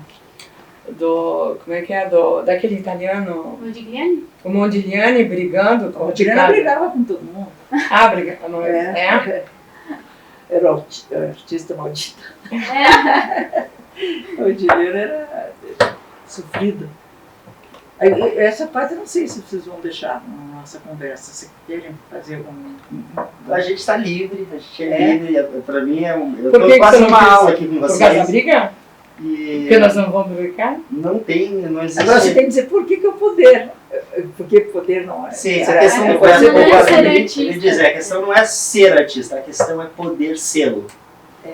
A: é que é? Daquele italiano.
D: Modigliani?
A: O Modigliani brigando com
C: O Tirana brigava com todo mundo.
A: Ah, brigava. Não é?
C: Era o artista maldito. O dinheiro era sofrido. Aí, essa parte eu não sei se vocês vão deixar na nossa conversa. Se querem fazer algum...
B: A gente está livre, a gente é livre. Para mim, eu
A: Por que
B: estou quase
A: você não
B: uma
A: quis?
B: aula aqui com
A: Por causa da
B: vocês.
A: briga?
B: E
A: Porque nós não vamos brincar?
B: não existe.
C: Agora você tem que dizer por que o poder. Porque poder não é.
B: Sim,
C: Será?
B: a questão
C: É,
B: não
C: pode
B: é
C: ser
D: não é ser
B: ele
D: artista.
B: diz, a questão não é ser artista, a questão é poder sê-lo. O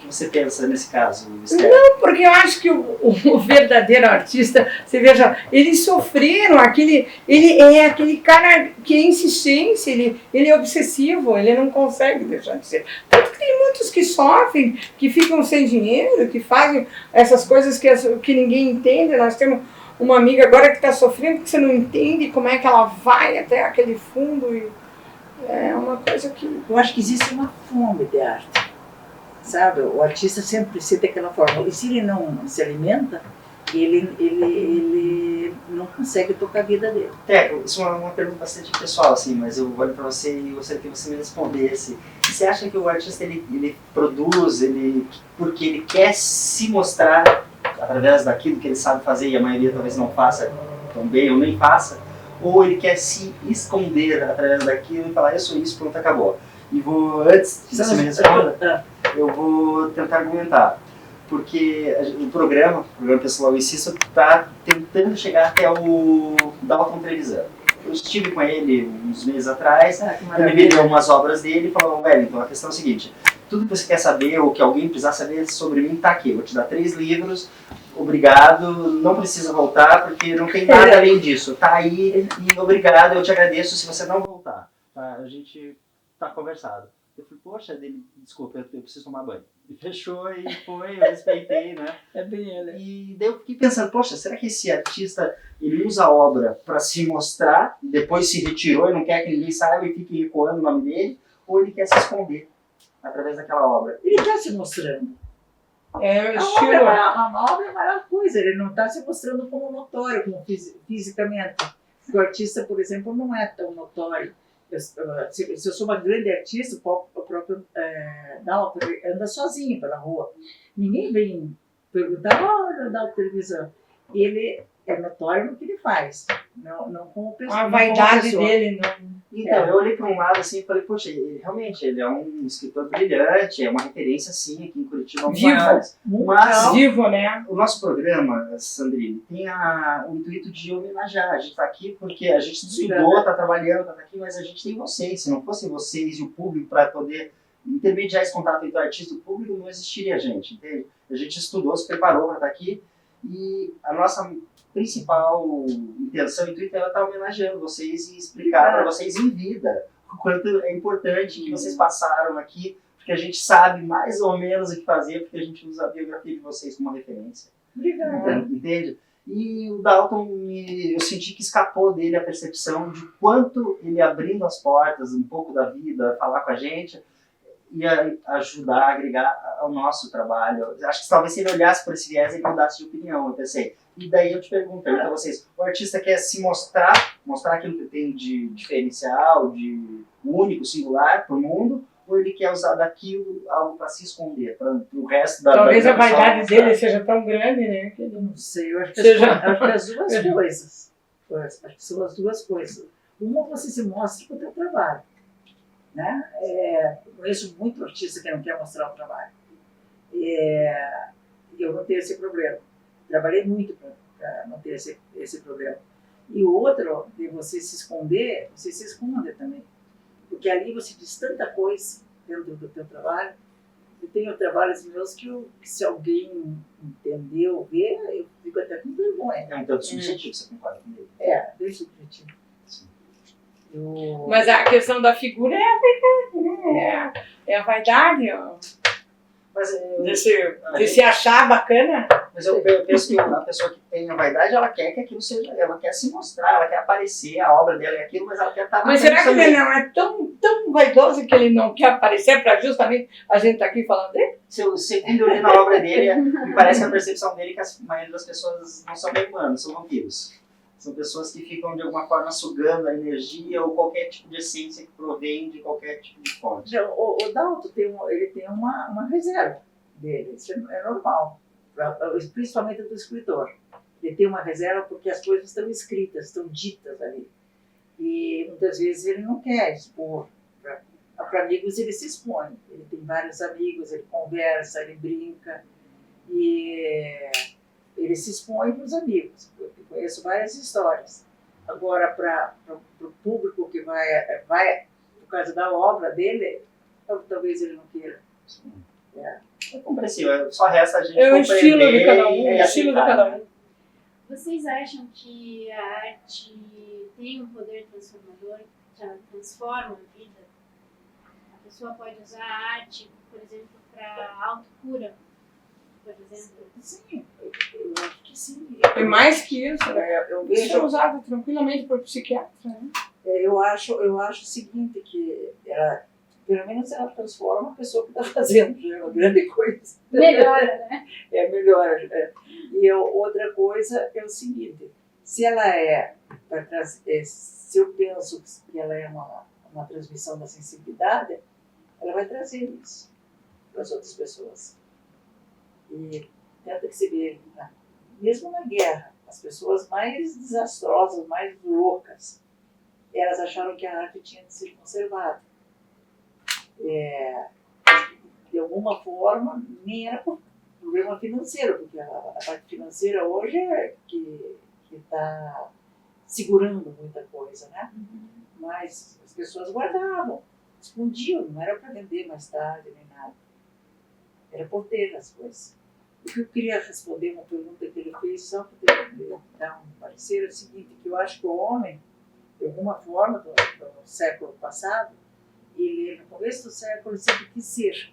B: que você pensa nesse caso, Esther?
A: Porque eu acho que o verdadeiro artista, você veja, eles sofreram, ele é aquele cara que é insistência, ele é obsessivo, ele não consegue deixar de ser. Tanto que tem muitos que sofrem, que ficam sem dinheiro, que fazem essas coisas que ninguém entende. Nós temos uma amiga agora que está sofrendo porque você não entende como é que ela vai até aquele fundo. E é uma coisa que...
C: Eu acho que existe uma fome de arte. Sabe, o artista sempre precisa daquela forma. E se ele não se alimenta, ele não consegue tocar a vida dele.
B: Isso é uma pergunta bastante pessoal, assim, mas eu olho para você e gostaria que você me respondesse. Você acha que o artista ele produz porque ele quer se mostrar através daquilo que ele sabe fazer e a maioria talvez não faça tão bem ou nem faça? Ou ele quer se esconder através daquilo e falar, eu sou isso, pronto, acabou? E antes de você me responder, eu vou tentar argumentar. Porque o programa Pessoal Insisto, está tentando chegar até o Dalton Trevisan. Eu estive com ele uns meses atrás, ele me deu umas obras dele e falou, Wellington, a questão é a seguinte, tudo que você quer saber ou que alguém precisar saber sobre mim está aqui. Eu vou te dar 3 livros, obrigado, não precisa voltar porque não tem nada além disso. Está aí e obrigado, eu te agradeço se você não voltar. Tá? A gente está conversado. Eu falei, poxa, desculpa, eu preciso tomar banho. E fechou e foi, eu respeitei, né?
C: É bem ele.
B: E daí eu fiquei pensando, poxa, será que esse artista, ele usa a obra para se mostrar, e depois se retirou e não quer que ninguém saiba e fique ecoando o nome dele, ou ele quer se esconder através daquela obra?
C: Ele está se mostrando.
A: É o
C: A
A: estilo...
C: obra é a maior coisa, ele não está se mostrando como notório, como fisicamente. O artista, por exemplo, não é tão notório. Se eu sou uma grande artista, o próprio Dalton anda sozinho pela rua. Ninguém vem perguntar, olha, Dalton Trevisan. Ele é notório no que ele faz, não como pessoa.
A: A
C: não como
A: vaidade
C: pessoa.
A: dele não.
B: Então, eu olhei para um lado assim e falei, poxa, ele é um escritor brilhante, é uma referência sim aqui em Curitiba.
A: Vivo.
B: Mas
A: Vivo, né?
B: o nosso programa, Sandrine, tem o intuito de homenagear. A gente está aqui porque a gente estudou, está trabalhando, está aqui, mas a gente tem vocês. Se não fossem vocês e o público para poder intermediar esse contato entre o artista e o público, não existiria a gente, entende? A gente estudou, se preparou para estar aqui e a nossa principal intenção, intuito, é estar homenageando vocês e explicar para vocês em vida o quanto é importante que vocês passaram aqui, porque a gente sabe mais ou menos o que fazer, porque a gente usa a biografia de vocês como referência.
C: Obrigada.
B: Entende? E o Dalton, eu senti que escapou dele a percepção de quanto ele abrindo as portas um pouco da vida, falar com a gente, ia ajudar, agregar ao nosso trabalho. Acho que talvez se ele olhasse por esse viés, ele mudasse de opinião, eu pensei. E daí eu te pergunto a vocês, o artista quer se mostrar aquilo que tem de diferencial, de único, singular para o mundo, ou ele quer usar daquilo algo para se esconder, para o resto da
A: Talvez
B: da
A: a vaidade
B: pessoa,
A: dele seja tão grande, né? Que ele
C: Não sei, eu acho que,
A: Seja-
C: as duas coisas. Acho que são as duas coisas. Uma, você se mostra com o teu trabalho. Né? Eu conheço muito artista que não quer mostrar o trabalho. Eu não tenho esse problema. Trabalhei muito para não ter esse problema. E o outro, de você se esconder, você se esconde também. Porque ali você diz tanta coisa dentro do teu trabalho. Eu tenho trabalhos meus que se alguém entender ou ver, eu fico até com vergonha.
B: É um tanto subjetivo, você concorda comigo?
C: Bem subjetivo.
B: Sim.
A: Mas a questão da figura é a vaidade, né? É a vaidade, ó.
B: Mas
A: De se achar bacana.
B: Mas eu penso que a pessoa que tem a vaidade, ela quer que aquilo seja, ela quer se mostrar, ela quer aparecer, a obra dela é aquilo, mas ela quer estar na
A: Mas será que
B: frente
A: ele
B: também.
A: não é tão vaidoso que ele não quer aparecer para justamente a gente estar aqui falando dele?
B: Segundo eu li na obra dele, me parece que a percepção dele é que a maioria das pessoas não são bem humanos, são vampiros. São pessoas que ficam de alguma forma sugando a energia ou qualquer tipo de essência que provém de qualquer tipo de fonte.
C: Não, o Dalton ele tem uma reserva dele, isso é normal, principalmente do escritor. Ele tem uma reserva porque as coisas estão escritas, estão ditas ali. E muitas vezes ele não quer expor. Para amigos ele se expõe, ele tem vários amigos, ele conversa, ele brinca. E ele se expõe para os amigos. Eu conheço várias histórias. Agora, para o público que vai por causa da obra dele, talvez ele não queira.
B: É compreensível, só resta a gente
A: É o estilo de
B: compreender
A: cada um,
B: e
A: o estilo de
B: aceitar,
A: cada
B: né?
A: um.
D: Vocês acham que a arte tem um poder transformador, que ela transforma a vida? A pessoa pode usar a arte, por exemplo, para autocura, por exemplo?
C: Sim, eu acho que sim.
A: E mais que isso, né?
C: Eu
A: Isso é
C: vejo,
A: usado tranquilamente por psiquiatra, né?
C: eu acho o seguinte, que pelo menos ela transforma a pessoa que está fazendo, já é uma grande coisa.
D: Melhora, né?
C: Melhora. E outra coisa é o seguinte, se ela se eu penso que ela é uma transmissão da sensibilidade, ela vai trazer isso para as outras pessoas. E tenta que se vê, mesmo na guerra, as pessoas mais desastrosas, mais loucas, elas acharam que a arte tinha de ser conservada. De alguma forma, nem era por problema financeiro, porque a parte financeira hoje é que está segurando muita coisa, né? Mas as pessoas guardavam, escondiam, não era para vender mais tarde nem nada. Era por ter as coisas. O que eu queria responder uma pergunta que ele fez, só para dar um parecer, é o seguinte, que eu acho que o homem, de alguma forma, do século passado, ele, no começo do século, sempre quis ser.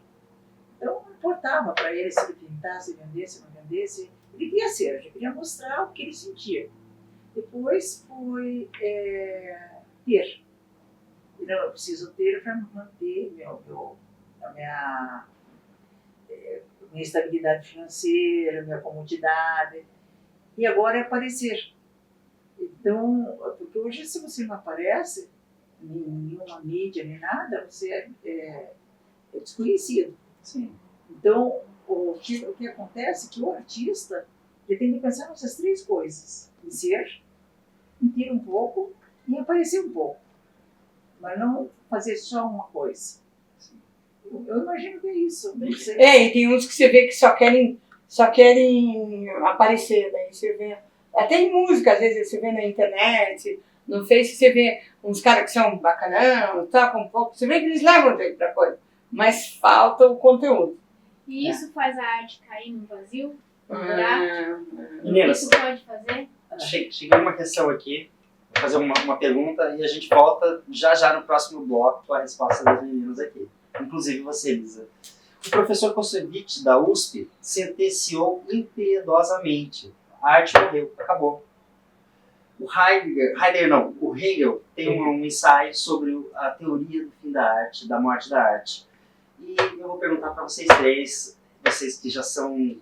C: Então, não importava para ele se ele pintasse, vendesse, não vendesse. Ele queria ser, ele queria mostrar o que ele sentia. Depois foi ter. Não, eu preciso ter para manter a minha estabilidade financeira, minha comodidade. E agora é aparecer. Então, porque hoje, se você não aparece em nenhuma mídia nem nada, você é desconhecido.
B: Sim.
C: Então, o que acontece é que o artista ele tem que pensar nessas três coisas. dizer, mentir um pouco e aparecer um pouco, mas não fazer só uma coisa. Eu imagino que é isso, não sei.
A: E tem uns que você vê que só querem aparecer, daí você vê, até em música, às vezes você vê na internet, no Face, você vê uns caras que são bacanão, tocam um pouco, você vê que eles levam jeito pra coisa, mas falta o conteúdo.
D: E isso faz a arte cair no vazio?
B: Meninas,
D: Isso pode fazer?
B: cheguei uma questão aqui, vou fazer uma pergunta e a gente volta já no próximo bloco com a resposta das meninas aqui. Inclusive você, Lisa. O professor Kossovich, da USP, sentenciou impiedosamente. A arte morreu, acabou. O Hegel tem um ensaio sobre a teoria do fim da arte, da morte da arte. E eu vou perguntar para vocês três, vocês que já são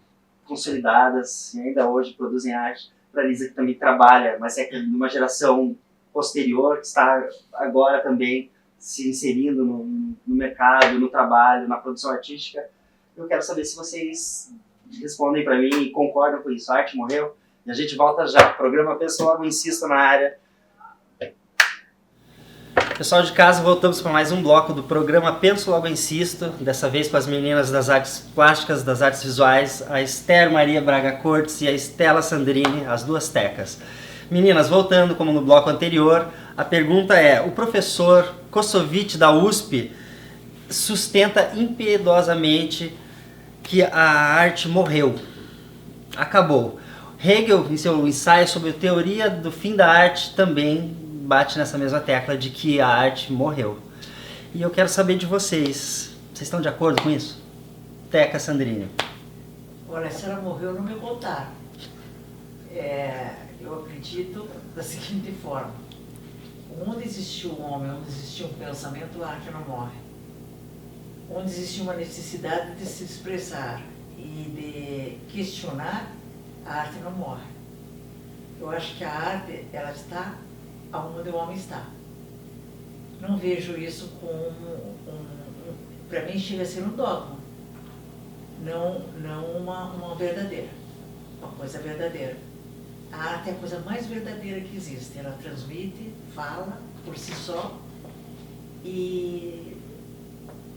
B: consolidadas e ainda hoje produzem arte, para a Lisa que também trabalha, mas é de uma geração posterior, que está agora também se inserindo no mercado, no trabalho, na produção artística. Eu quero saber se vocês respondem para mim e concordam com isso. A arte morreu? E a gente volta já. Programa Pessoal, insisto na área. Pessoal de casa, voltamos para mais um bloco do programa Penso Logo Insisto, dessa vez com as meninas das artes plásticas, das artes visuais, a Esther Maria Braga Cortes e a Estela Sandrini, as duas tecas. Meninas, voltando como no bloco anterior, a pergunta é: o professor Kossovich da USP sustenta impiedosamente que a arte morreu, acabou. Hegel, em seu ensaio sobre a teoria do fim da arte, também bate nessa mesma tecla de que a arte morreu. E eu quero saber de vocês. Vocês estão de acordo com isso? Teca Sandrini.
C: Olha, se ela morreu, não me contaram. Eu acredito da seguinte forma: onde existiu um homem, onde existiu um pensamento, a arte não morre. Onde existe uma necessidade de se expressar e de questionar, a arte não morre. Eu acho que a arte, ela está aonde o homem está. Não vejo isso como para mim chega a ser um dogma, não uma verdadeira, uma coisa verdadeira. A arte é a coisa mais verdadeira que existe. Ela transmite, fala por si só e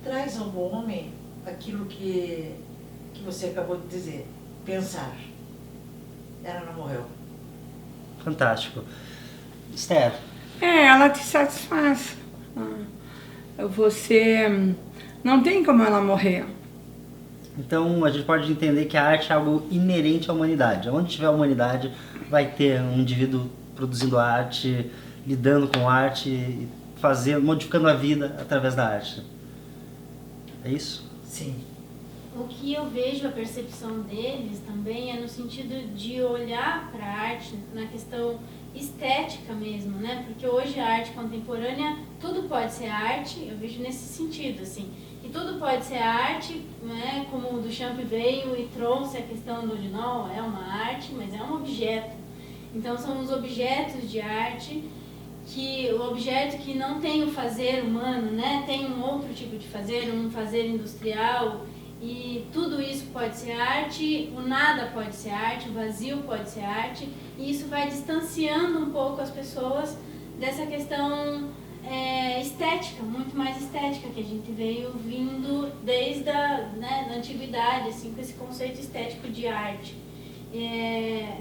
C: traz ao homem aquilo que você acabou de dizer, pensar. Ela não morreu.
B: Fantástico. Esther.
A: Ela te satisfaz. Você não tem como ela morrer.
B: Então a gente pode entender que a arte é algo inerente à humanidade. Onde tiver a humanidade, vai ter um indivíduo produzindo arte, lidando com arte, modificando a vida através da arte. É isso?
C: Sim.
D: O que eu vejo, a percepção deles também é no sentido de olhar para a arte na questão estética mesmo, né? Porque hoje a arte contemporânea, tudo pode ser arte, eu vejo nesse sentido, assim. E tudo pode ser arte, né? Como o Duchamp veio e trouxe a questão do não, é uma arte, mas é um objeto. Então são os objetos de arte, que o objeto que não tem o fazer humano, né? Tem um outro tipo de fazer, um fazer industrial, e tudo isso pode ser arte, o nada pode ser arte, o vazio pode ser arte, e isso vai distanciando um pouco as pessoas dessa questão estética, muito mais estética, que a gente veio vindo desde da antiguidade, assim, com esse conceito estético de arte.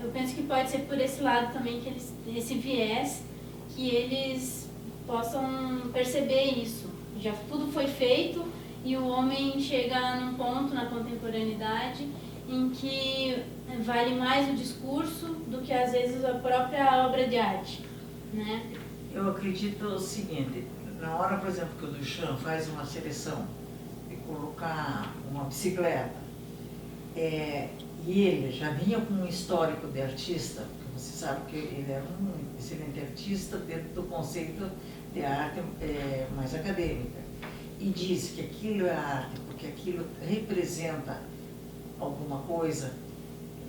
D: Eu penso que pode ser por esse lado também, que esse viés, que eles possam perceber isso. Já tudo foi feito, e o homem chega num ponto na contemporaneidade em que vale mais o discurso do que às vezes a própria obra de arte, né?
C: Eu acredito o seguinte: na hora, por exemplo, que o Duchamp faz uma seleção e colocar uma bicicleta, e ele já vinha com um histórico de artista, porque você sabe que ele era um excelente artista dentro do conceito de arte mais acadêmica. E diz que aquilo é arte, porque aquilo representa alguma coisa,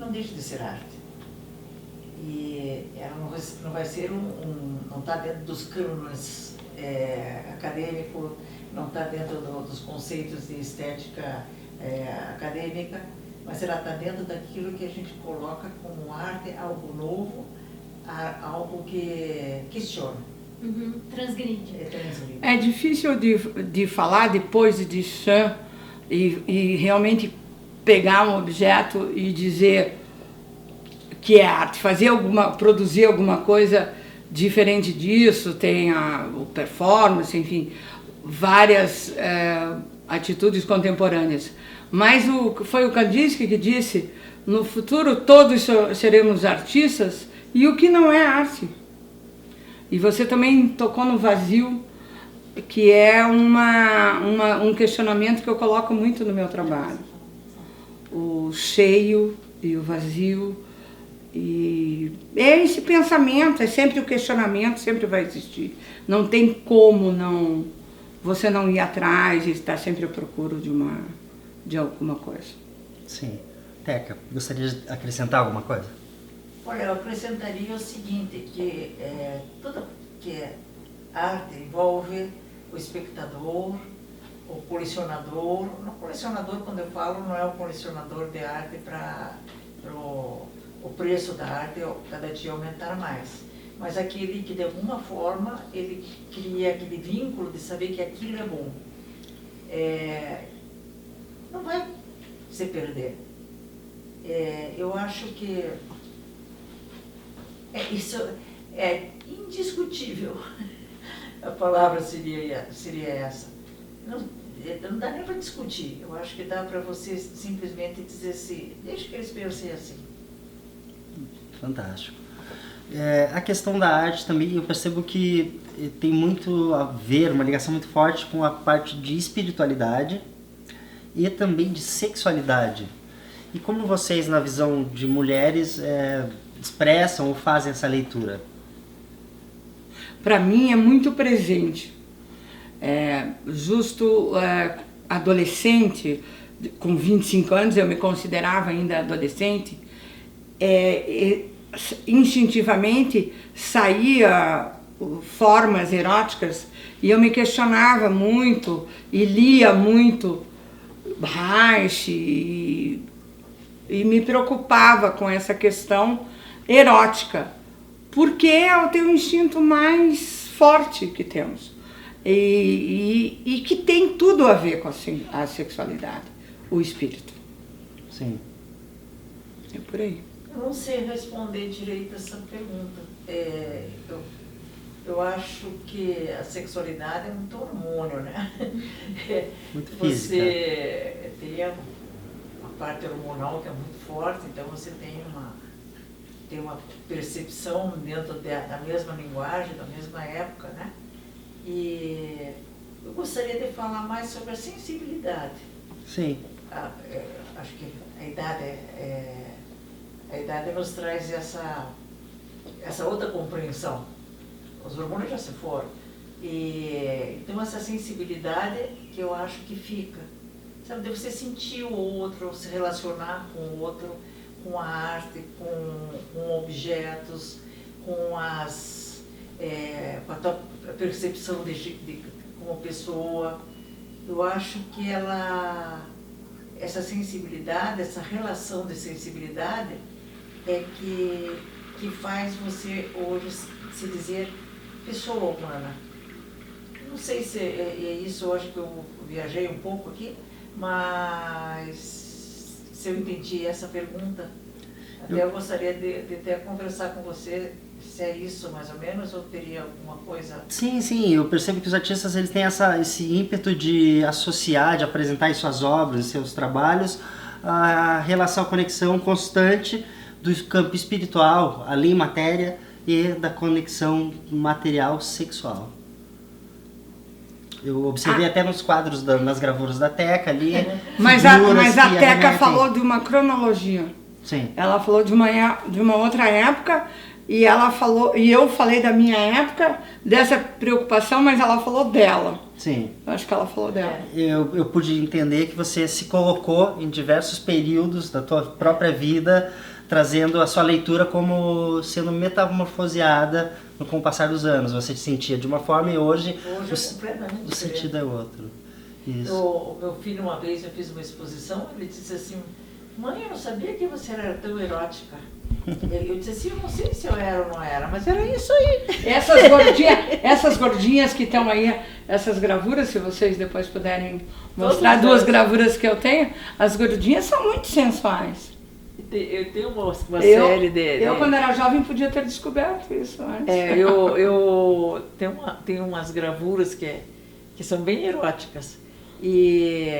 C: não deixa de ser arte. E ela não vai ser não está dentro dos cânones acadêmicos, não está dentro dos conceitos de estética acadêmica, mas ela está dentro daquilo que a gente coloca como arte, algo novo, algo que questiona.
D: Transgride.
C: Transgride.
A: É difícil de falar depois de Duchamp e realmente pegar um objeto e dizer que é arte, produzir alguma coisa diferente disso, tem o performance, enfim, várias atitudes contemporâneas. Mas foi o Kandinsky que disse, no futuro todos seremos artistas, e o que não é arte. E você também tocou no vazio, que é um questionamento que eu coloco muito no meu trabalho. O cheio e o vazio. E é esse pensamento, é sempre o questionamento, sempre vai existir. Não tem como você não ir atrás e estar sempre à procura de alguma coisa.
B: Sim. Teca, gostaria de acrescentar alguma coisa?
C: Olha, eu acrescentaria o seguinte, que tudo que é arte envolve o espectador, o colecionador. O colecionador, quando eu falo, não é o colecionador de arte para o preço da arte cada dia aumentar mais, mas aquele que de alguma forma ele cria aquele vínculo de saber que aquilo é bom. Não vai se perder. Eu acho que isso é indiscutível. A palavra seria essa. Não dá nem para discutir. Eu acho que dá para você simplesmente dizer assim, deixa que eles pensem assim.
B: Fantástico. A questão da arte também, eu percebo que tem muito a ver, uma ligação muito forte com a parte de espiritualidade e também de sexualidade. E como vocês, na visão de mulheres, expressam ou fazem essa leitura?
A: Para mim é muito presente. Adolescente, com 25 anos, eu me considerava ainda adolescente, instintivamente saía formas eróticas e eu me questionava muito e lia muito Reich e me preocupava com essa questão erótica, porque é o teu instinto mais forte que temos e que tem tudo a ver com a sexualidade, o espírito.
B: Sim.
A: É por aí.
C: Eu não sei responder direito essa pergunta. Eu acho que a sexualidade é muito hormônio, né?
B: Muito física.
C: Você tem a parte hormonal que é muito forte, então você tem uma percepção dentro da mesma linguagem, da mesma época, né? E eu gostaria de falar mais sobre a sensibilidade.
B: Sim.
C: Acho que a idade nos traz essa outra compreensão. Os hormônios já se foram. Então essa sensibilidade que eu acho que fica. Sabe, de você sentir o outro, se relacionar com o outro, com a arte, com objetos, com a tua percepção como pessoa. Eu acho que essa sensibilidade, essa relação de sensibilidade é que faz você hoje se dizer pessoa humana. Não sei se é isso, eu acho que eu viajei um pouco aqui, mas se eu entendi essa pergunta, eu gostaria de até conversar com você se é isso mais ou menos, ou teria alguma coisa...
B: Sim, eu percebo que os artistas eles têm esse ímpeto de associar, de apresentar em suas obras, em seus trabalhos, a relação, a conexão constante do campo espiritual, além matéria, e da conexão material sexual. Eu observei até nos quadros, nas gravuras da Teca ali.
A: Mas a Teca falou de uma cronologia.
B: Sim.
A: Ela falou de uma outra época e eu falei da minha época, dessa preocupação, mas ela falou dela.
B: Sim.
A: Eu acho que ela falou dela.
B: Eu pude entender que você se colocou em diversos períodos da tua própria vida, trazendo a sua leitura como sendo metamorfoseada com o passar dos anos. Você se sentia de uma forma e hoje
C: é completamente
B: o sentido é outro. Isso.
C: O meu filho, uma vez, eu fiz uma exposição, ele disse assim, mãe, eu não sabia que você era tão erótica. Eu disse assim, eu não sei se eu era ou não era, mas era isso aí.
A: Essas gordinhas que estão aí, essas gravuras, se vocês depois puderem mostrar
C: Todos
A: duas
C: nós.
A: gravuras que eu tenho, as gordinhas são muito sensuais.
C: Eu tenho uma série de...
A: Eu, quando era jovem, podia ter descoberto isso antes.
C: Eu tenho umas gravuras que são bem eróticas. E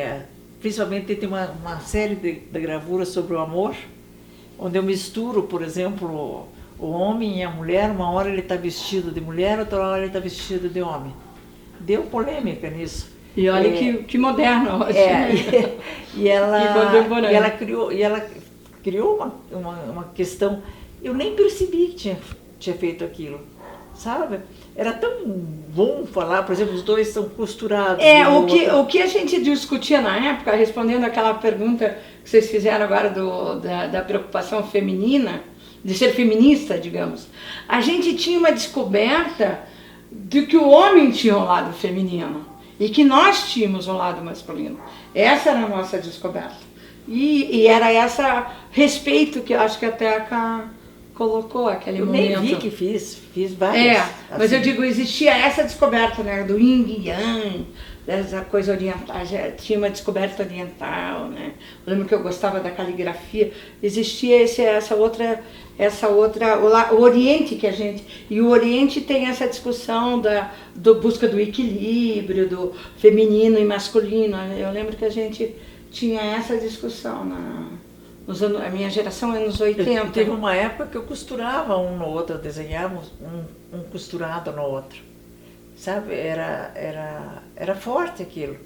C: principalmente tem uma série de gravuras sobre o amor, onde eu misturo, por exemplo, o homem e a mulher. Uma hora ele está vestido de mulher, outra hora ele está vestido de homem. Deu polêmica nisso.
A: E olha que moderno hoje.
C: E ela
A: contemporâneo.
C: criou uma questão. Eu nem percebi que tinha feito aquilo, sabe? Era tão bom falar, por exemplo, os dois estão costurados.
A: O que a gente discutia na época, respondendo aquela pergunta que vocês fizeram agora da preocupação feminina, de ser feminista, digamos, a gente tinha uma descoberta de que o homem tinha um lado feminino e que nós tínhamos um lado masculino. Essa era a nossa descoberta. E era esse respeito que eu acho que a Teca colocou aquele momento.
C: Eu nem vi que fiz várias.
A: Mas
C: assim.
A: eu digo, existia essa descoberta, né, do yin e yang, dessa coisa oriental, já tinha uma descoberta oriental, né? Eu lembro que eu gostava da caligrafia, existia essa outra, o Oriente que a gente, e o Oriente tem essa discussão da busca do equilíbrio, do feminino e masculino. Eu lembro que a gente tinha essa discussão a minha geração é anos 80.
C: Teve uma época que eu costurava um no outro, eu desenhava um costurado no outro. Sabe? Era forte aquilo.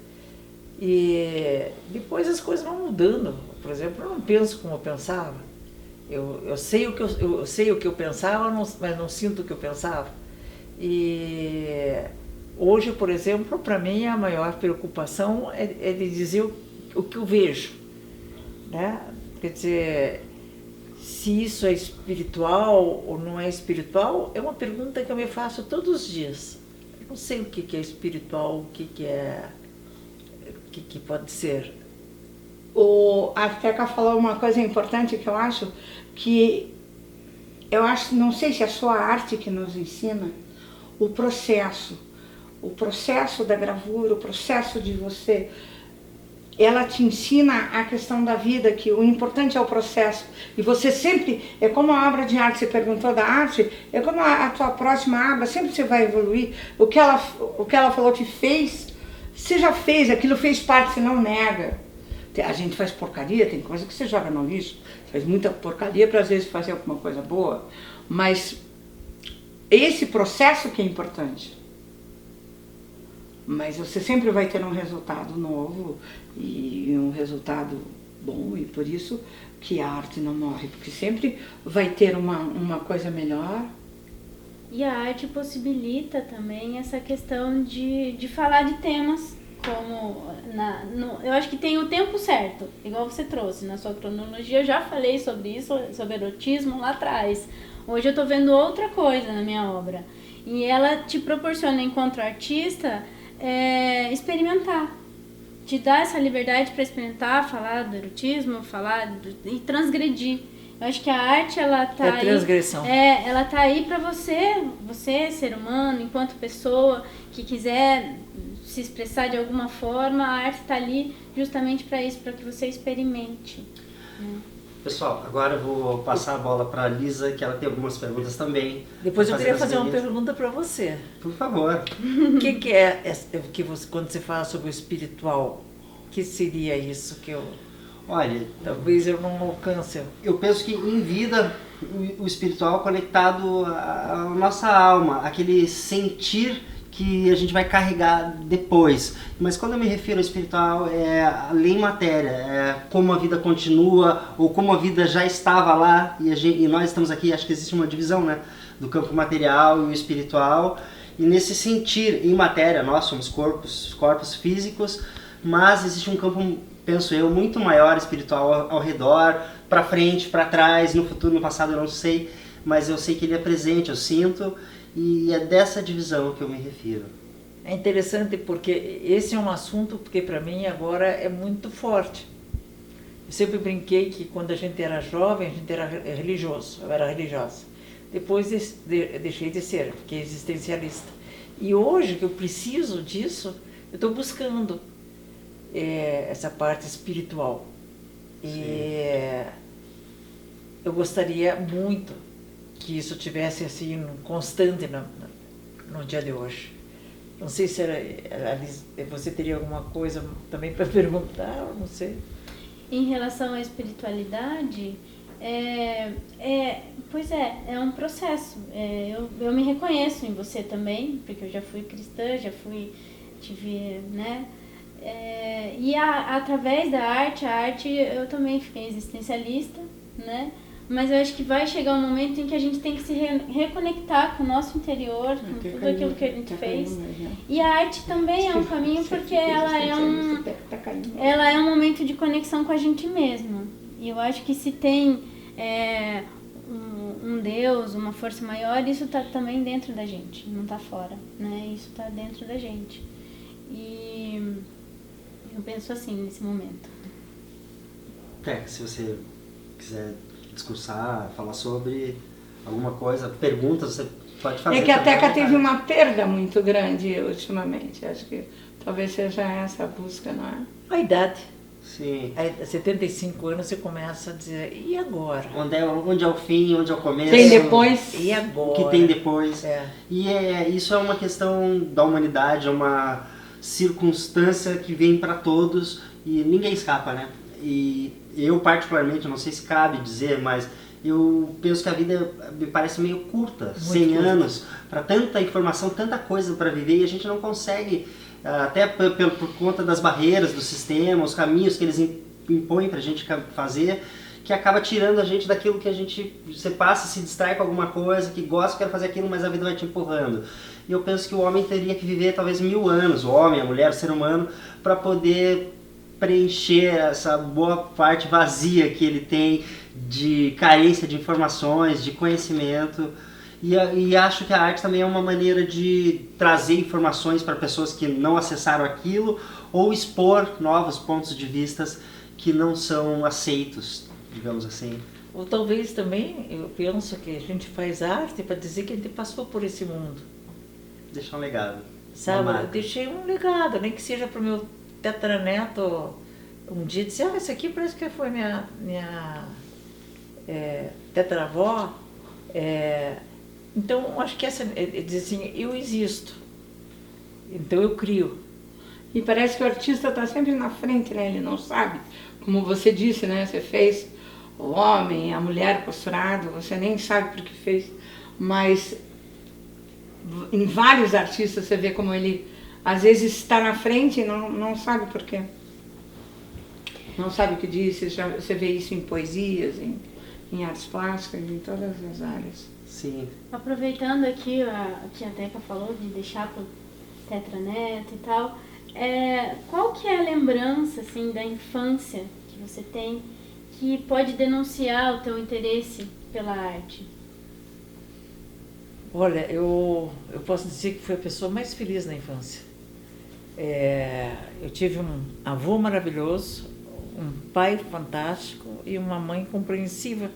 C: E depois as coisas vão mudando. Por exemplo, eu não penso como eu pensava. Eu sei o que eu pensava, mas não sinto o que eu pensava. E hoje, por exemplo, para mim a maior preocupação é de dizer o que eu vejo, né? Quer dizer, se isso é espiritual ou não é espiritual, é uma pergunta que eu me faço todos os dias. Eu não sei o que é espiritual, o que pode ser.
A: A Teca falou uma coisa importante que eu acho, não sei se é só a arte que nos ensina, o processo da gravura, o processo de você. Ela te ensina a questão da vida, que o importante é o processo. E você sempre, é como a obra de arte, você perguntou da arte, é como a tua próxima obra, sempre você vai evoluir. O que ela falou te fez, você já fez, aquilo fez parte, você não nega. A gente faz porcaria, tem coisa que você joga no lixo, faz muita porcaria para às vezes fazer alguma coisa boa, mas esse processo que é importante. Mas você sempre vai ter um resultado novo e um resultado bom, e por isso que a arte não morre, porque sempre vai ter uma coisa melhor.
D: E a arte possibilita também essa questão de falar de temas como... eu acho que tem o tempo certo, igual você trouxe na sua cronologia. Eu já falei sobre isso, sobre erotismo lá atrás. Hoje eu estou vendo outra coisa na minha obra. E ela te proporciona, enquanto artista, experimentar. Te dá essa liberdade para experimentar, falar do erotismo, e transgredir. Eu acho que a arte, ela tá aí...
C: transgressão.
D: Ela tá aí para você, ser humano, enquanto pessoa que quiser se expressar de alguma forma, a arte está ali justamente para isso, para que você experimente. Né?
B: Pessoal, agora eu vou passar a bola para a Lisa, que ela tem algumas perguntas também.
C: Depois eu queria fazer uma pergunta para você.
B: Por favor.
C: O que é que você, quando você fala sobre o espiritual, que seria isso que eu...
B: Olha,
C: talvez eu não alcance.
B: Eu penso que em vida o espiritual é conectado à nossa alma, aquele sentir que a gente vai carregar depois. Mas quando eu me refiro ao espiritual, é além matéria, é como a vida continua, ou como a vida já estava lá, e nós estamos aqui, acho que existe uma divisão, né, do campo material e o espiritual, e nesse sentir em matéria, nós somos corpos físicos, mas existe um campo, penso eu, muito maior espiritual ao redor, para frente, para trás, no futuro, no passado, eu não sei, mas eu sei que ele é presente, eu sinto, e é dessa divisão que eu me refiro.
C: É interessante porque esse é um assunto que para mim agora é muito forte. Eu sempre brinquei que quando a gente era jovem, a gente era religioso, eu era religiosa. Depois deixei de ser, fiquei existencialista. E hoje que eu preciso disso, eu estou buscando essa parte espiritual. E eu gostaria muito que isso tivesse assim constante no dia de hoje. Não sei se você teria alguma coisa também para perguntar, não sei.
D: Em relação à espiritualidade, pois é um processo. Eu me reconheço em você também, porque eu já fui cristã, tive, né? E através da arte, a arte eu também fiquei existencialista, né? Mas eu acho que vai chegar um momento em que a gente tem que se reconectar com o nosso interior, com tudo aquilo que a gente fez. E a arte também é um caminho porque ela é um momento de conexão com a gente mesmo. E eu acho que se tem um Deus, uma força maior, isso está também dentro da gente, não está fora, né? Isso está dentro da gente. E eu penso assim nesse momento.
B: Se você quiser discursar, falar sobre alguma coisa, perguntas, você pode fazer.
A: É que a Teca teve uma perda muito grande ultimamente. Acho que talvez seja essa a busca, não é?
C: A idade.
B: Sim.
C: A 75 anos você começa a dizer, e agora?
B: Onde é o fim, onde é o começo?
A: Tem depois.
C: E agora?
B: O que tem depois?
C: E
B: isso é uma questão da humanidade, é uma circunstância que vem para todos e ninguém escapa, né? E eu particularmente, não sei se cabe dizer, mas eu penso que a vida me parece meio curta, 100 anos, para tanta informação, tanta coisa para viver, e a gente não consegue, até por conta das barreiras do sistema, os caminhos que eles impõem para a gente fazer, que acaba tirando a gente daquilo que você passa, se distrai com alguma coisa, que gosta, quer fazer aquilo, mas a vida vai te empurrando. E eu penso que o homem teria que viver talvez 1000 anos, o homem, a mulher, o ser humano, para poder preencher essa boa parte vazia que ele tem de carência de informações, de conhecimento. E acho que a arte também é uma maneira de trazer informações para pessoas que não acessaram aquilo ou expor novos pontos de vistas que não são aceitos, digamos assim.
C: Ou talvez também, eu penso que a gente faz arte para dizer que a gente passou por esse mundo.
B: Deixar um legado.
C: Sabe, eu deixei um legado, nem que seja para o meu tataraneto um dia dizer, isso aqui parece que foi minha tataravó. Então, acho que essa dizer assim, eu existo, então eu crio.
A: E parece que o artista está sempre na frente, né? Ele não sabe, como você disse, né? Você fez o homem, a mulher costurado, você nem sabe por que fez, mas em vários artistas você vê como ele às vezes está na frente e não sabe por quê. Não sabe o que disse, você vê isso em poesias, em artes plásticas, em todas as áreas.
B: Sim.
D: Aproveitando aqui o que a Teca falou de deixar pro tetraneto e tal, qual que é a lembrança assim, da infância que você tem que pode denunciar o teu interesse pela arte?
C: Olha, eu posso dizer que fui a pessoa mais feliz na infância. Eu tive um avô maravilhoso, um pai fantástico e uma mãe compreensiva.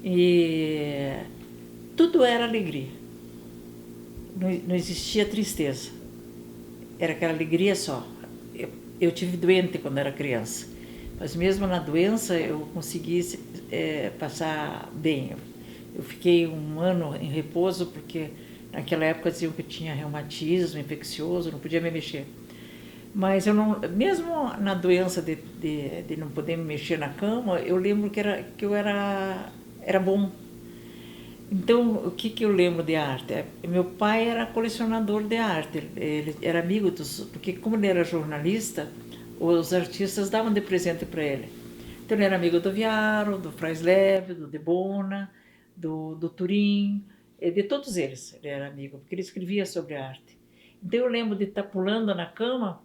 C: E tudo era alegria. Não existia tristeza. Era aquela alegria só. Eu tive doente quando era criança, mas mesmo na doença eu consegui passar bem. Eu fiquei 1 ano em repouso porque naquela época diziam que eu tinha reumatismo infeccioso, não podia me mexer. Mas eu não, mesmo na doença de não poder me mexer na cama, eu lembro que eu era bom. Então, o que eu lembro de arte? Meu pai era colecionador de arte, ele era amigo porque como ele era jornalista, os artistas davam de presente para ele. Então, ele era amigo do Viaro, do Fraisleb, do Debona, do Turim, de todos eles ele era amigo, porque ele escrevia sobre arte. Então, eu lembro de estar pulando na cama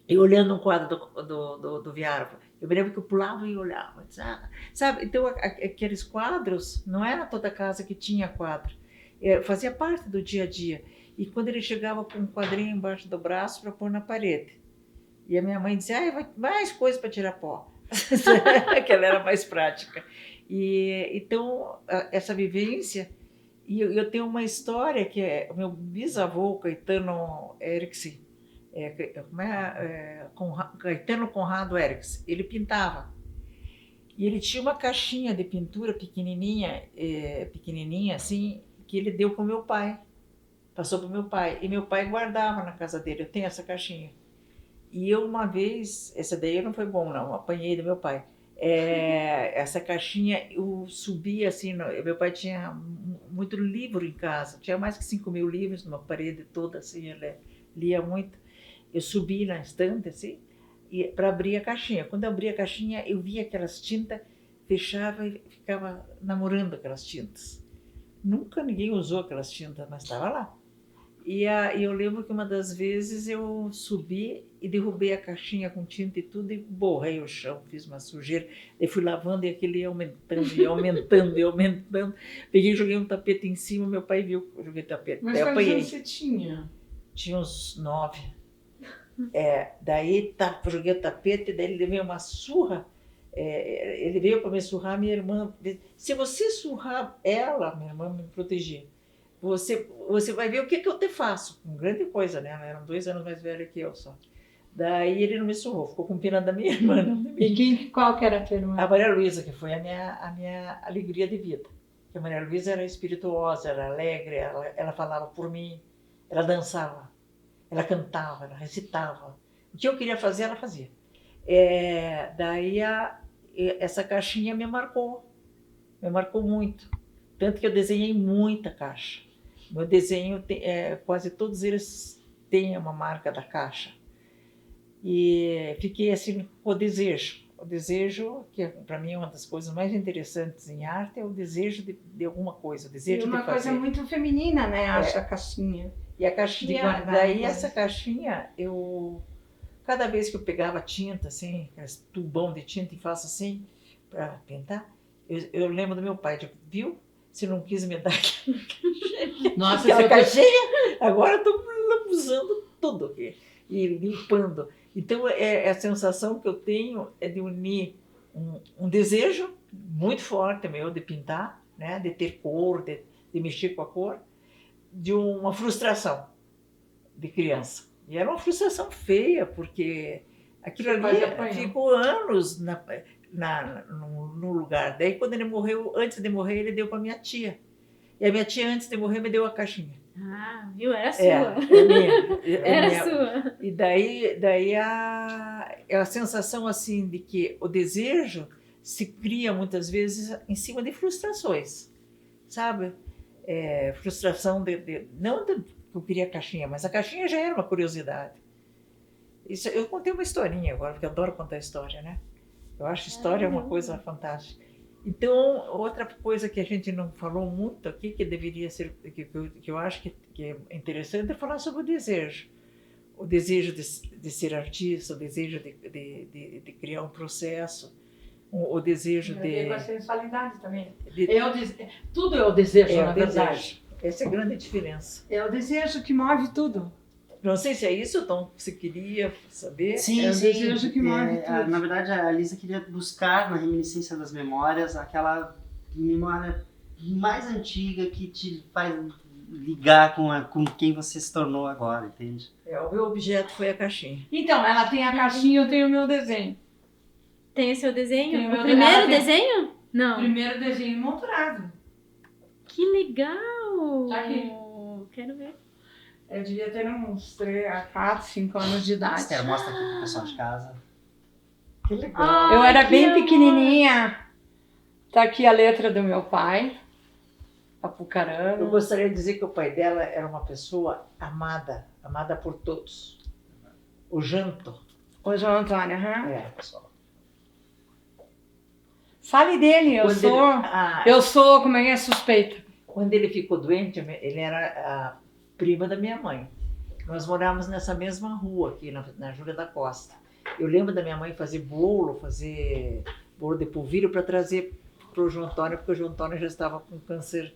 C: e olhando um quadro do Viaro. Eu me lembro que eu pulava e olhava, sabe? Então, aqueles quadros, não era toda casa que tinha quadro, fazia parte do dia a dia. E quando ele chegava com um quadrinho embaixo do braço para pôr na parede, e a minha mãe dizia, mais coisa para tirar pó. que ela era mais prática. Então, essa vivência, e eu tenho uma história que é o meu bisavô, Caetano Erickson, Caetano Conrado Erickson, ele pintava. E ele tinha uma caixinha de pintura pequenininha assim, que ele deu para o meu pai, passou para o meu pai, e meu pai guardava na casa dele. Eu tenho essa caixinha. E eu uma vez, essa daí não foi bom não, apanhei do meu pai. Essa caixinha, eu subi assim, meu pai tinha muito livro em casa, tinha mais que 5.000 livros numa parede toda assim, ele lia muito. Eu subi na estante assim, para abrir a caixinha. Quando eu abri a caixinha, eu via aquelas tintas, fechava e ficava namorando aquelas tintas. Nunca ninguém usou aquelas tintas, mas estava lá. E eu lembro que uma das vezes eu subi e derrubei a caixinha com tinta e tudo e borrei o chão, fiz uma sujeira. Daí fui lavando e aquele ia aumentando, e aumentando, e aumentando. Peguei e joguei um tapete em cima, meu pai viu que eu joguei tapete.
A: Mas quantos anos você tinha?
C: Tinha uns 9. Daí joguei o tapete, daí ele veio uma surra. Ele veio para me surrar, minha irmã. Se você surrar ela, minha irmã me protegia. Você vai ver o que eu te faço. Uma grande coisa, né? Ela era 2 anos mais velha que eu só. Daí ele não me surrou, ficou com pena da minha irmã. Não da minha.
A: E qual que era a tua irmã?
C: A Maria Luísa, que foi a minha alegria de vida. Porque a Maria Luísa era espirituosa, era alegre, ela falava por mim, ela dançava, ela cantava, ela recitava. O que eu queria fazer, ela fazia. Daí essa caixinha me marcou muito. Tanto que eu desenhei muita caixa. Meu desenho, quase todos eles têm uma marca da caixa. E fiquei assim com o desejo. O desejo, que para mim é uma das coisas mais interessantes em arte, é o desejo de alguma coisa, o desejo de fazer.
A: E uma coisa muito feminina, né? Acho a caixinha.
C: E a caixinha, daí essa caixinha, cada vez que eu pegava tinta, assim, aqueles tubão de tinta e faço assim, para pintar, eu lembro do meu pai, tipo, viu? Você não quis me dar aquela caixinha.
A: Nossa,
C: aquela caixinha, agora eu estou usando tudo aqui e limpando. Então, a sensação que eu tenho é de unir um desejo muito forte meu de pintar, né, de ter cor, de mexer com a cor, de uma frustração de criança. E era uma frustração feia, porque aquilo ali ficou anos no lugar. Daí, quando ele morreu, antes de morrer, ele deu para minha tia. E a minha tia, antes de morrer, me deu a caixinha.
D: Ah, viu? Era sua.
C: Era
D: sua.
C: E daí a sensação assim de que o desejo se cria muitas vezes em cima de frustrações, sabe? Frustração não que eu queria a caixinha, mas a caixinha já era uma curiosidade. Eu contei uma historinha agora, porque eu adoro contar história, né? Eu acho história uma coisa fantástica. Então, outra coisa que a gente não falou muito aqui, que deveria ser, que eu acho que é interessante, é falar sobre o desejo. O desejo de ser artista, o desejo de criar um processo, o desejo de...
A: com a sensualidade também.
C: Tudo é o desejo, na verdade. Essa é a grande diferença.
A: É o desejo que move tudo.
C: Não sei se é isso, Tom, que você queria saber.
B: Sim,
A: o desejo que move tudo.
B: Na verdade, a Lisa queria buscar na reminiscência das memórias aquela memória mais antiga que te faz ligar com quem você se tornou agora, entende?
C: O meu objeto foi a caixinha.
A: Então, ela tem a caixinha, eu tenho o meu desenho.
D: Tem o seu desenho?
A: Tem o meu
D: primeiro
A: tem-
D: desenho? Não.
A: Primeiro desenho montado.
D: Que legal!
A: Tá aqui.
D: Quero ver.
A: Eu devia ter uns 4, 5 anos de idade.
B: Esther, mostra aqui pro pessoal de casa.
C: Que legal.
D: Ah,
A: Eu era
D: que
A: bem
D: amor.
A: pequenininha. Tá aqui a letra do meu pai,
C: Eu
A: Apucarana.
C: gostaria de dizer que o pai dela era uma pessoa amada por todos. O Janto.
A: O João Antônio,
C: Pessoal.
A: Fale dele, eu sou, como é suspeita.
C: Quando ele ficou doente, ele era a prima da minha mãe. Nós morávamos nessa mesma rua aqui, na Júlia da Costa. Eu lembro da minha mãe fazer bolo de polvilho para trazer para o João Antônio, porque o João Antônio já estava com câncer.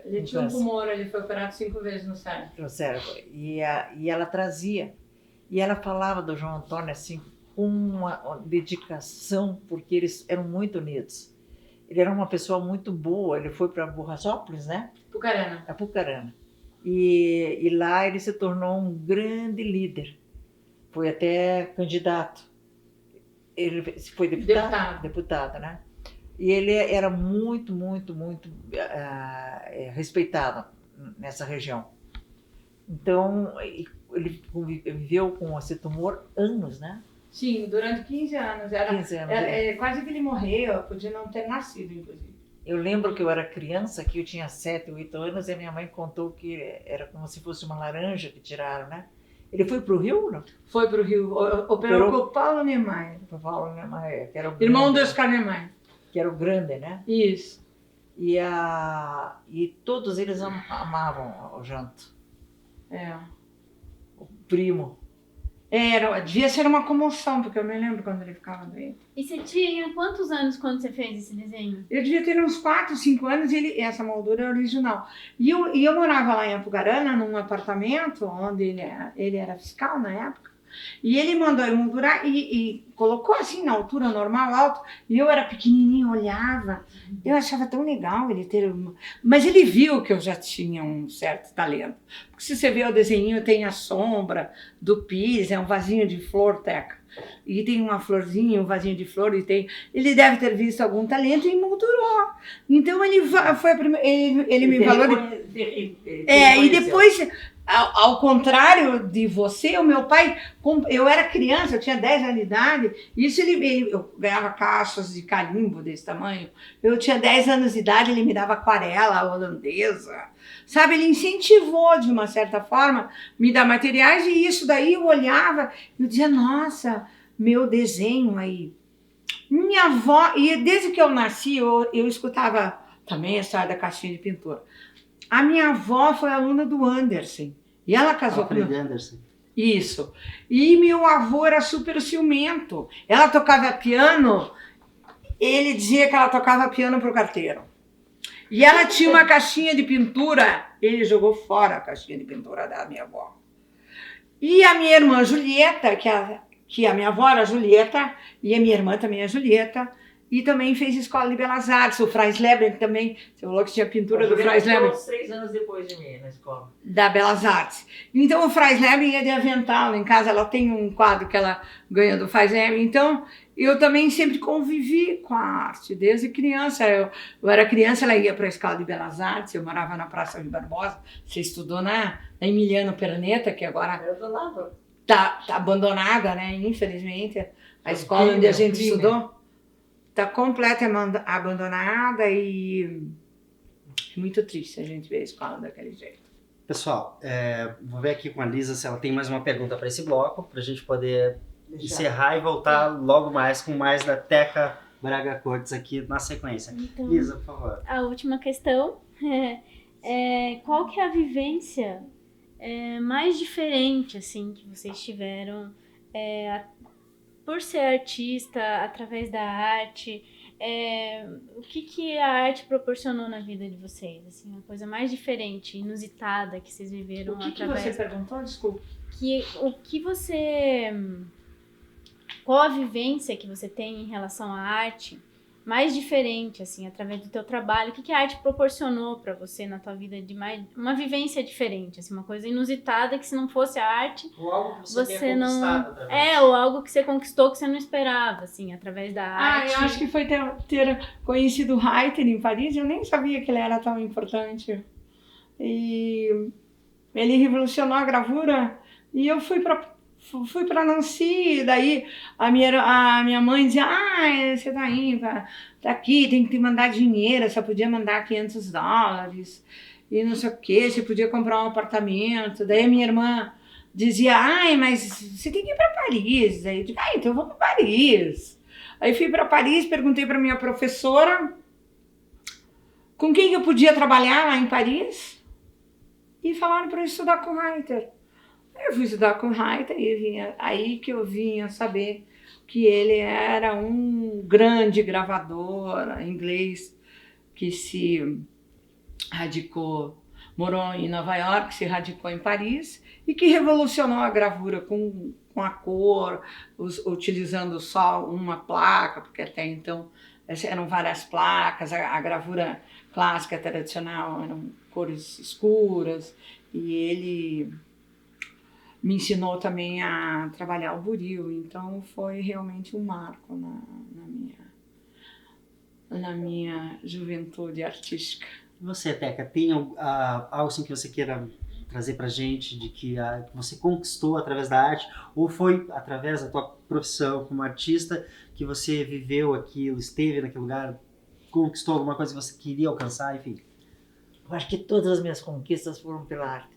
A: Ele tinha um tumor, ele foi operado 5 vezes no cérebro.
C: No cérebro. E ela trazia. E ela falava do João Antônio assim, com uma dedicação, porque eles eram muito unidos. Ele era uma pessoa muito boa, ele foi para Borrasópolis, né?
A: Pucarana.
C: A Pucarana. E lá ele se tornou um grande líder. Foi até candidato. Ele foi deputado, né? E ele era muito respeitado nessa região. Então, ele viveu com esse tumor anos, né?
A: Sim, durante 15 anos.
C: 15 anos.
A: Quase que ele morreu, podia não ter nascido, inclusive.
C: Eu lembro que eu era criança, que eu tinha 7, 8 anos, e a minha mãe contou que era como se fosse uma laranja que tiraram, né? Ele foi para o Rio, não?
A: Foi para o Rio, operou com o Paulo Niemeyer.
C: Paulo Niemeyer, que era o
A: Irmão
C: grande,
A: do Oscar Niemeyer.
C: que era o grande, né?
A: Isso.
C: E todos eles amavam o Janto,
A: É.
C: o primo.
A: Devia ser uma comoção, porque eu me lembro quando ele ficava doente.
D: E você tinha quantos anos quando você fez esse desenho?
A: Eu devia ter uns 4, 5 anos e essa moldura é original. E eu morava lá em Apucarana, num apartamento onde ele era fiscal na época. E ele mandou eu moldurar e colocou assim na altura normal, alto. E eu era pequenininho, olhava. Eu achava tão legal ele ter... Mas ele viu que eu já tinha um certo talento. Porque se você vê o desenho, tem a sombra do Pires, é um vasinho de flor, Teca. E tem uma florzinha, um vasinho de flor. Ele deve ter visto algum talento e moldurou. Então ele foi ele me valorizou. E depois... Ao contrário de você, o meu pai, eu era criança, eu tinha 10 anos de idade, isso eu ganhava caixas de carimbo desse tamanho, eu tinha 10 anos de idade, ele me dava aquarela holandesa, sabe, ele incentivou de uma certa forma, me dar materiais e isso daí eu olhava e eu dizia, nossa, meu desenho aí. Minha avó, e desde que eu nasci, eu escutava também a história da caixinha de pintura. A minha avó foi aluna do Anderson. E ela casou com
B: o Anderson.
A: Isso. E meu avô era super ciumento. Ela tocava piano, ele dizia que ela tocava piano pro carteiro. E ela tinha uma caixinha de pintura, ele jogou fora a caixinha de pintura da minha avó. E a minha irmã Julieta, que a minha avó era Julieta, e a minha irmã também é Julieta, e também fez escola de belas artes. O Franz Leber também, você falou que tinha pintura do Franz Leber.
C: Uns 3 anos depois de mim na escola.
A: Da Belas Artes. Então o Franz Leber ia de avental. Em casa ela tem um quadro que ela ganhou do Franz Leber. Então eu também sempre convivi com a arte, desde criança. Eu era criança, ela ia para a escola de Belas Artes, eu morava na Praça de Barbosa. Você estudou na Emiliano Perneta, que agora tá abandonada, né? Infelizmente. A escola onde a gente estudou está completamente abandonada e muito triste a gente ver a escola daquele jeito.
B: Pessoal, vou ver aqui com a Lisa se ela tem mais uma pergunta para esse bloco, para a gente poder encerrar e voltar logo mais com mais da Teca Braga Cortes aqui na sequência.
D: Então,
B: Lisa, por favor.
D: A última questão é qual que é a vivência mais diferente assim, que vocês tiveram por ser artista, através da arte, o que a arte proporcionou na vida de vocês? Assim, uma coisa mais diferente, inusitada que vocês viveram através...
A: que você perguntou? Desculpa.
D: Qual a vivência que você tem em relação à arte mais diferente, assim, através do teu trabalho? O que a arte proporcionou para você na tua vida de mais... Uma vivência diferente, assim, uma coisa inusitada que se não fosse a arte...
B: Ou algo que você
D: não...
B: através.
D: ou algo que você conquistou que você não esperava, assim, através da arte.
A: Eu acho que foi ter conhecido o Reiter em Paris, eu nem sabia que ele era tão importante. E ele revolucionou a gravura e eu fui para Nancy, daí a minha mãe dizia, você tá indo, tá aqui, tem que te mandar dinheiro, só podia mandar $500 e não sei o que, você podia comprar um apartamento. Daí a minha irmã dizia, mas você tem que ir para Paris. Daí eu digo, então eu vou para Paris. Aí fui para Paris, perguntei para minha professora com quem eu podia trabalhar lá em Paris e falaram para eu estudar com o Reiter. Eu fui estudar com o Reiter e aí que eu vinha saber que ele era um grande gravador inglês que se radicou morou em Nova York, se radicou em Paris e que revolucionou a gravura com a cor, utilizando só uma placa, porque até então eram várias placas, a gravura clássica tradicional eram cores escuras, e ele me ensinou também a trabalhar o buril, então foi realmente um marco na minha juventude artística.
B: E você, Teca, tem algo assim que você queira trazer pra gente, de que você conquistou através da arte, ou foi através da tua profissão como artista que você viveu aquilo, esteve naquele lugar, conquistou alguma coisa que você queria alcançar, enfim?
C: Eu acho que todas as minhas conquistas foram pela arte.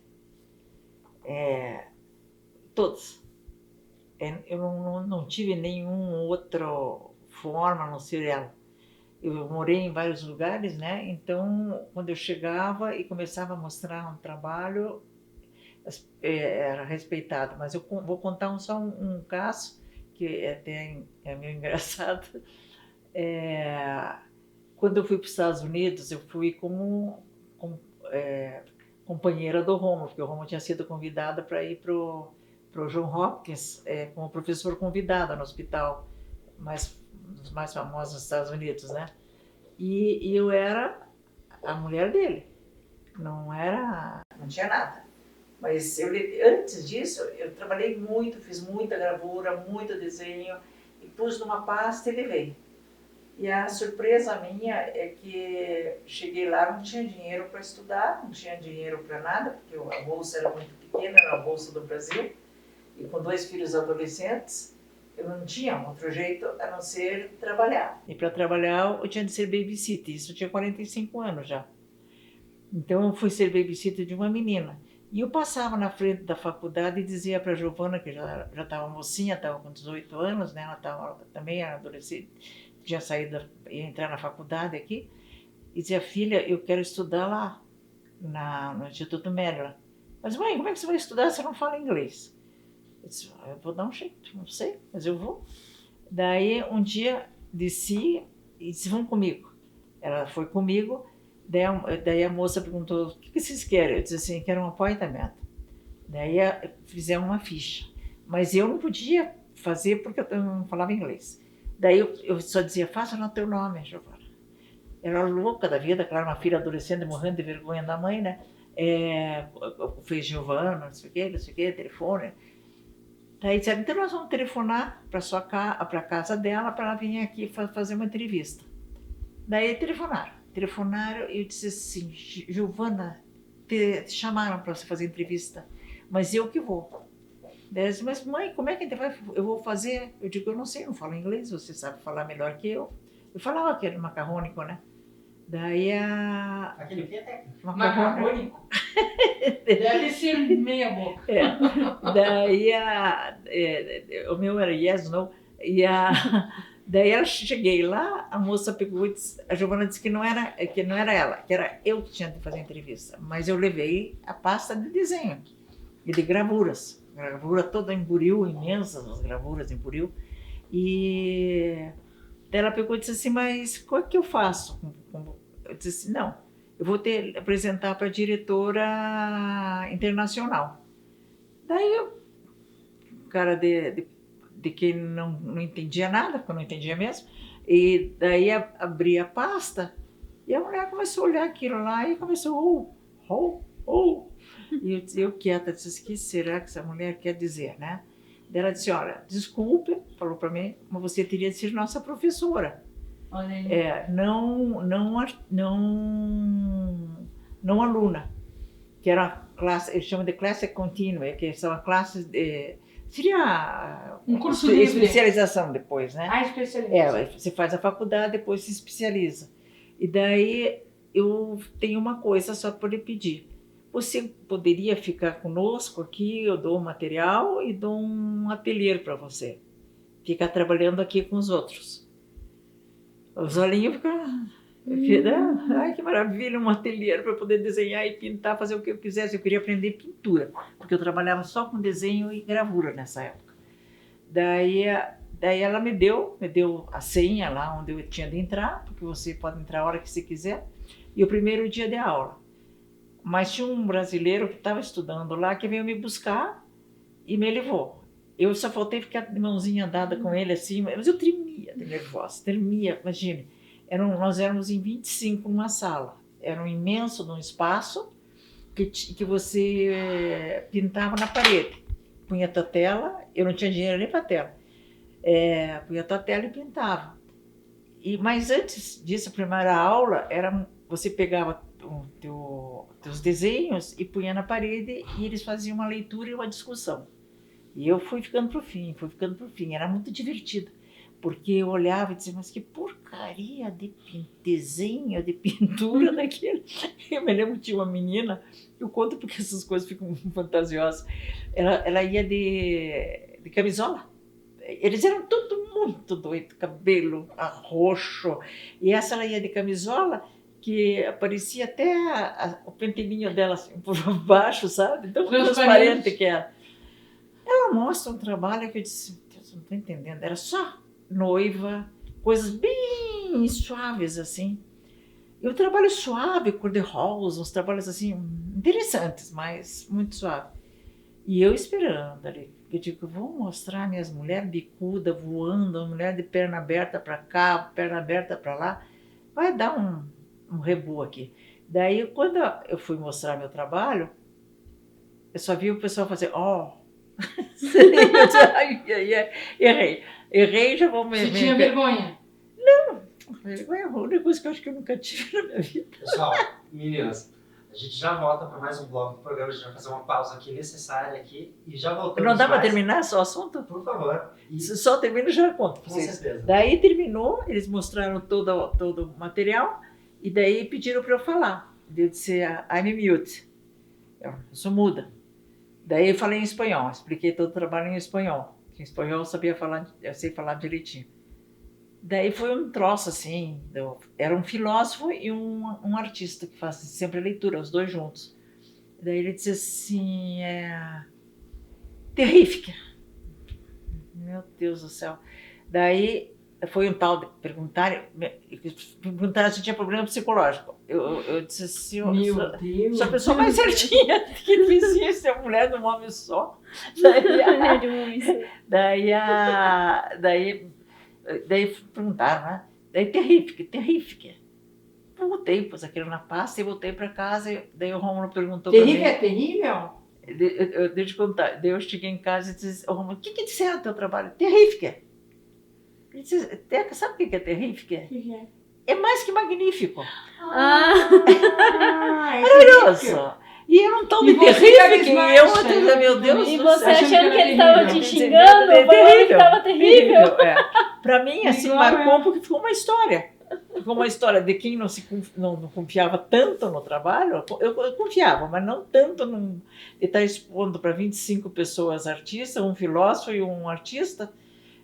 C: Todas. Eu não tive nenhuma outra forma a não ser ela. Eu morei em vários lugares, né? Então, quando eu chegava e começava a mostrar um trabalho, era respeitado. Mas eu vou contar só um caso, que até é meio engraçado. Quando eu fui para os Estados Unidos, eu fui como companheira do Romo, porque o Romo tinha sido convidada para ir para o John Hopkins como professor convidada no hospital dos mais famosos dos Estados Unidos, né? E eu era a mulher dele, não tinha nada. Mas antes disso, eu trabalhei muito, fiz muita gravura, muito desenho, e pus numa pasta e levei. E a surpresa minha é que cheguei lá, não tinha dinheiro para estudar, não tinha dinheiro para nada, porque a bolsa era muito pequena, era a bolsa do Brasil, e com 2 filhos adolescentes, eu não tinha outro jeito a não ser trabalhar. E para trabalhar eu tinha de ser babysitter, isso eu tinha 45 anos já. Então eu fui ser babysitter de uma menina. E eu passava na frente da faculdade e dizia para a Giovana, que já estava mocinha, estava com 18 anos, né? Ela também era adolescente, tinha saído, ia entrar na faculdade aqui, e dizia: filha, eu quero estudar lá, no Instituto Maryland. Mas mãe, como é que você vai estudar se você não fala inglês? Eu disse: eu vou dar um jeito, não sei, mas eu vou. Daí um dia desci e disse: vão comigo. Ela foi comigo, daí a moça perguntou: o que vocês querem? Eu disse assim: quero um appointment. Daí fizeram uma ficha, mas eu não podia fazer porque eu não falava inglês. Daí eu só dizia: faça no teu nome, Giovana. Era louca da vida, claro, uma filha adolescente morrendo de vergonha da mãe, né? Fez Giovana, não sei o que, telefone. Daí disseram: então nós vamos telefonar para a casa dela para ela vir aqui fazer uma entrevista. Daí telefonaram e eu disse assim: Giovana, te chamaram para você fazer entrevista, mas eu que vou. Daí ela disse: mas mãe, como é que eu vou fazer? Eu digo: eu não sei, eu não falo inglês, você sabe falar melhor que eu. Eu falava aquele macarrônico, né? Daí
B: Aquele que é técnico.
C: Macarrônico?
E: Deve ser meia boca.
C: Daí o meu era yes, no. Daí eu cheguei lá, a moça pegou e disse, a Giovana disse que não era ela, que era eu que tinha de fazer a entrevista. Mas eu levei a pasta de desenho e de gravuras. Gravura toda em buril, imensas as gravuras em buril. E daí ela pegou e disse assim: mas qual é que eu faço? Eu disse assim: não, eu vou apresentar para a diretora internacional. Daí o cara de quem não entendia nada, porque eu não entendia mesmo, e daí abri a pasta e a mulher começou a olhar aquilo lá e começou e eu quieta, disse: o que será que essa mulher quer dizer, né? Daí ela disse: olha, desculpe, falou para mim, mas você teria de ser nossa professora.
E: Olha aí.
C: Não aluna, que era a classe, eles chamam de classe contínua, que são classes seria
E: um curso livre.
C: Especialização depois, né?
E: Especialização.
C: Você faz a faculdade, depois se especializa. E daí eu tenho uma coisa só para lhe pedir. Você poderia ficar conosco aqui, eu dou o material e dou um ateliê para você. Ficar trabalhando aqui com os outros. Os olhinhos ficam... Ai, que maravilha, um ateliê para poder desenhar e pintar, fazer o que eu quisesse. Eu queria aprender pintura, porque eu trabalhava só com desenho e gravura nessa época. Daí ela me deu a senha lá onde eu tinha de entrar, porque você pode entrar a hora que você quiser. E o primeiro dia de aula, Mas tinha um brasileiro que estava estudando lá que veio me buscar e me levou. Eu só faltei ficar de mãozinha dada com ele assim, mas eu tremia de nervosa, tremia, imagine. Nós éramos em 25 numa sala, era um imenso num espaço que você pintava na parede. Punha tua tela, eu não tinha dinheiro nem para tela, punha tua tela e pintava. Mas antes disso, a primeira aula, você pegava teus desenhos e punha na parede e eles faziam uma leitura e uma discussão. E eu fui ficando pro fim, era muito divertido. Porque eu olhava e dizia, mas que porcaria de desenho, de pintura daquele. Eu me lembro que tinha uma menina, eu conto porque essas coisas ficam fantasiosas, ela ia de camisola. Eles eram tudo muito doido, cabelo roxo. E essa ela ia de camisola, que aparecia até o pentelinho dela assim, por baixo, sabe? Então, transparente que era. Ela mostra um trabalho que eu disse, Deus, não estou entendendo, era só noiva, coisas bem suaves assim. E um trabalho suave, cor-de-rosa, uns trabalhos assim interessantes, mas muito suave. E eu esperando ali, eu digo, vou mostrar minhas mulheres bicuda voando, mulher de perna aberta para cá, perna aberta para lá, vai dar um rebu aqui. Daí, quando eu fui mostrar meu trabalho, eu só vi o pessoal fazer, errei, já vou me...
E: Você tinha vergonha?
C: Não, vergonha é um negócio que eu acho que eu nunca tive na minha vida.
B: Pessoal, meninas, a gente já volta para mais um bloco do programa, a gente vai fazer uma pausa aqui necessária aqui e já voltamos.
C: Não dá para terminar só o assunto?
B: Por favor.
C: Se só termina, já conto.
B: Com certeza.
C: Daí terminou, eles mostraram todo o material e daí pediram para eu falar. Eu disse, I'm mute, eu sou muda. Daí eu falei em espanhol, expliquei todo o trabalho em espanhol. Em espanhol eu sei falar direitinho. Daí foi um troço assim, era um filósofo e um artista que faz sempre a leitura, os dois juntos. Daí ele disse assim, terrífica. Meu Deus do céu. Daí foi um tal de perguntar se tinha problema psicológico. Eu disse assim,
E: Meu Deus.
C: sou a pessoa mais certinha que existe, a mulher de um homem só. Daí perguntaram, né? Daí terrífica. Voltei, pus aquilo na pasta e voltei para casa. E daí o Rômulo perguntou para mim.
E: Terrível é terrível?
C: Deixa eu te contar. Daí eu cheguei em casa e disse, Rômulo, o que disseram no teu trabalho? Terrífica. Ele disse, Teca, sabe o que é terrífica?
E: O que é?
C: É mais que magnífico.
E: É
C: Maravilhoso. E eu não estou de terrível, meu Deus.
D: E você achando que ele
E: terrível.
D: estava te xingando, falando que estava terrível.
C: Para mim, assim, marcou porque ficou uma história. Ficou uma história de quem não confiava tanto no trabalho. Eu confiava, mas não tanto de estar expondo para 25 pessoas artistas, um filósofo e um artista,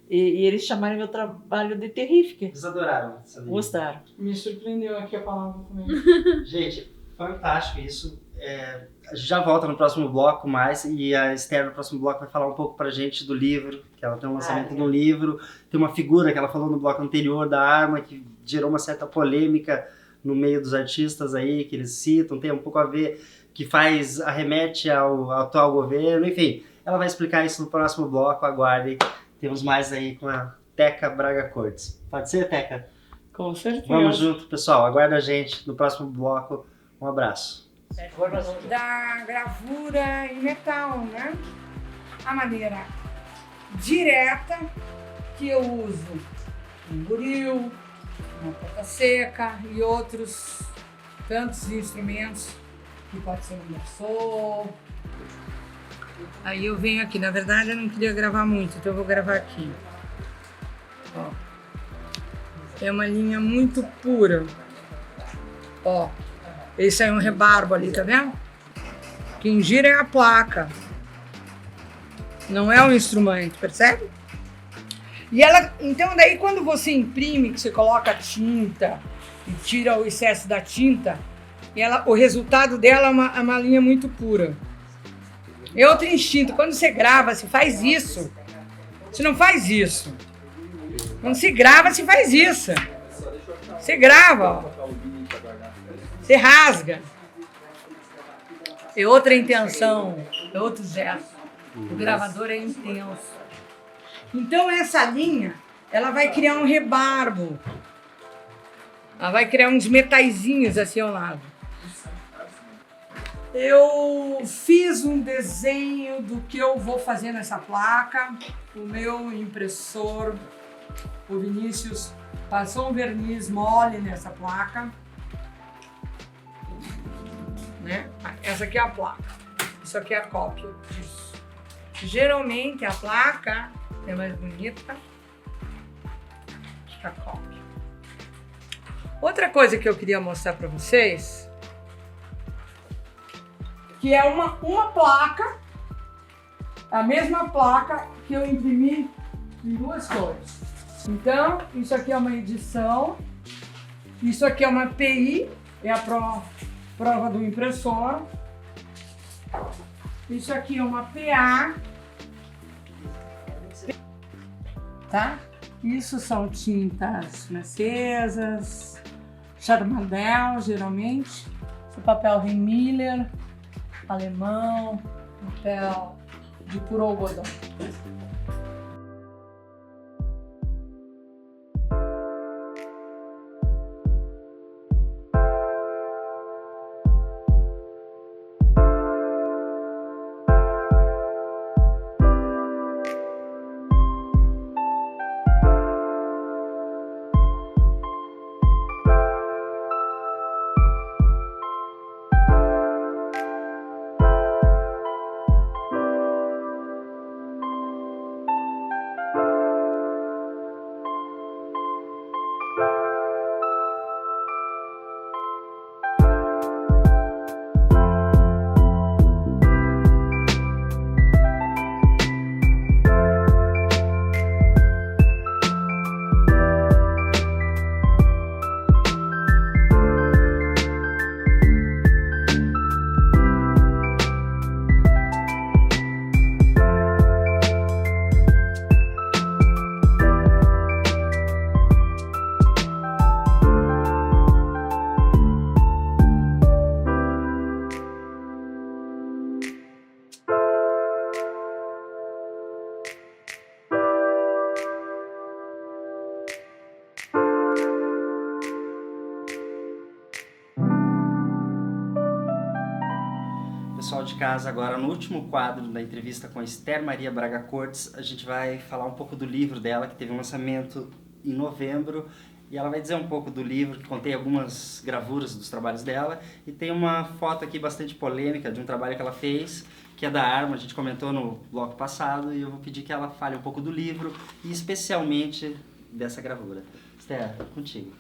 C: e eles chamaram meu trabalho de terrífica.
B: Eles adoraram.
C: Gostaram.
E: Me surpreendeu aqui a palavra também.
B: Gente, fantástico isso. A gente já volta no próximo bloco mais e a Esther no próximo bloco vai falar um pouco pra gente do livro, que ela tem um lançamento de um livro, tem uma figura que ela falou no bloco anterior da arma que gerou uma certa polêmica no meio dos artistas aí, que eles citam, tem um pouco a ver, que arremete ao atual governo, enfim, ela vai explicar isso no próximo bloco, aguardem, temos mais aí com a Teca Braga Cortes. Pode ser, Teca?
E: Com certeza.
B: Vamos junto, pessoal, aguarda a gente no próximo bloco, um abraço.
A: Da gravura em metal, né? A maneira direta que eu uso um buril, uma ponta seca e outros tantos instrumentos, que pode ser um garçom. Aí eu venho aqui, na verdade eu não queria gravar muito, então eu vou gravar aqui. Ó. É uma linha muito pura. Ó. Esse aí é um rebarbo ali, tá vendo? Quem gira é a placa. Não é um instrumento, percebe? E ela, então daí quando você imprime, que você coloca a tinta e tira o excesso da tinta, o resultado dela é uma linha muito pura. É outro instinto. Quando você grava, você faz isso. Você não faz isso. Quando se grava, você faz isso. Você grava, ó. Você rasga. é outra intenção, é outro gesto. O gravador é intenso. Então essa linha, ela vai criar um rebarbo. Ela vai criar uns metaizinhos assim ao lado. Eu fiz um desenho do que eu vou fazer nessa placa. O meu impressor, o Vinícius, passou um verniz mole nessa placa. Né? Essa aqui é a placa. Isso aqui é a cópia disso. Geralmente a placa é mais bonita que a cópia. Outra coisa que eu queria mostrar para vocês, que é uma placa, a mesma placa que eu imprimi em duas cores. Então, isso aqui é uma edição, isso aqui é uma PI, é a prova do impressor. Isso aqui é uma PA, tá? Isso são tintas francesas, Charmadel, geralmente. Esse papel Reinmiller, alemão, papel de puro algodão.
B: Pessoal de casa, agora no último quadro da entrevista com a Esther Maria Braga Cortes, a gente vai falar um pouco do livro dela, que teve um lançamento em novembro, e ela vai dizer um pouco do livro, que contém algumas gravuras dos trabalhos dela, e tem uma foto aqui bastante polêmica de um trabalho que ela fez, que é da Arma, a gente comentou no bloco passado, e eu vou pedir que ela fale um pouco do livro, e especialmente dessa gravura. Esther, contigo.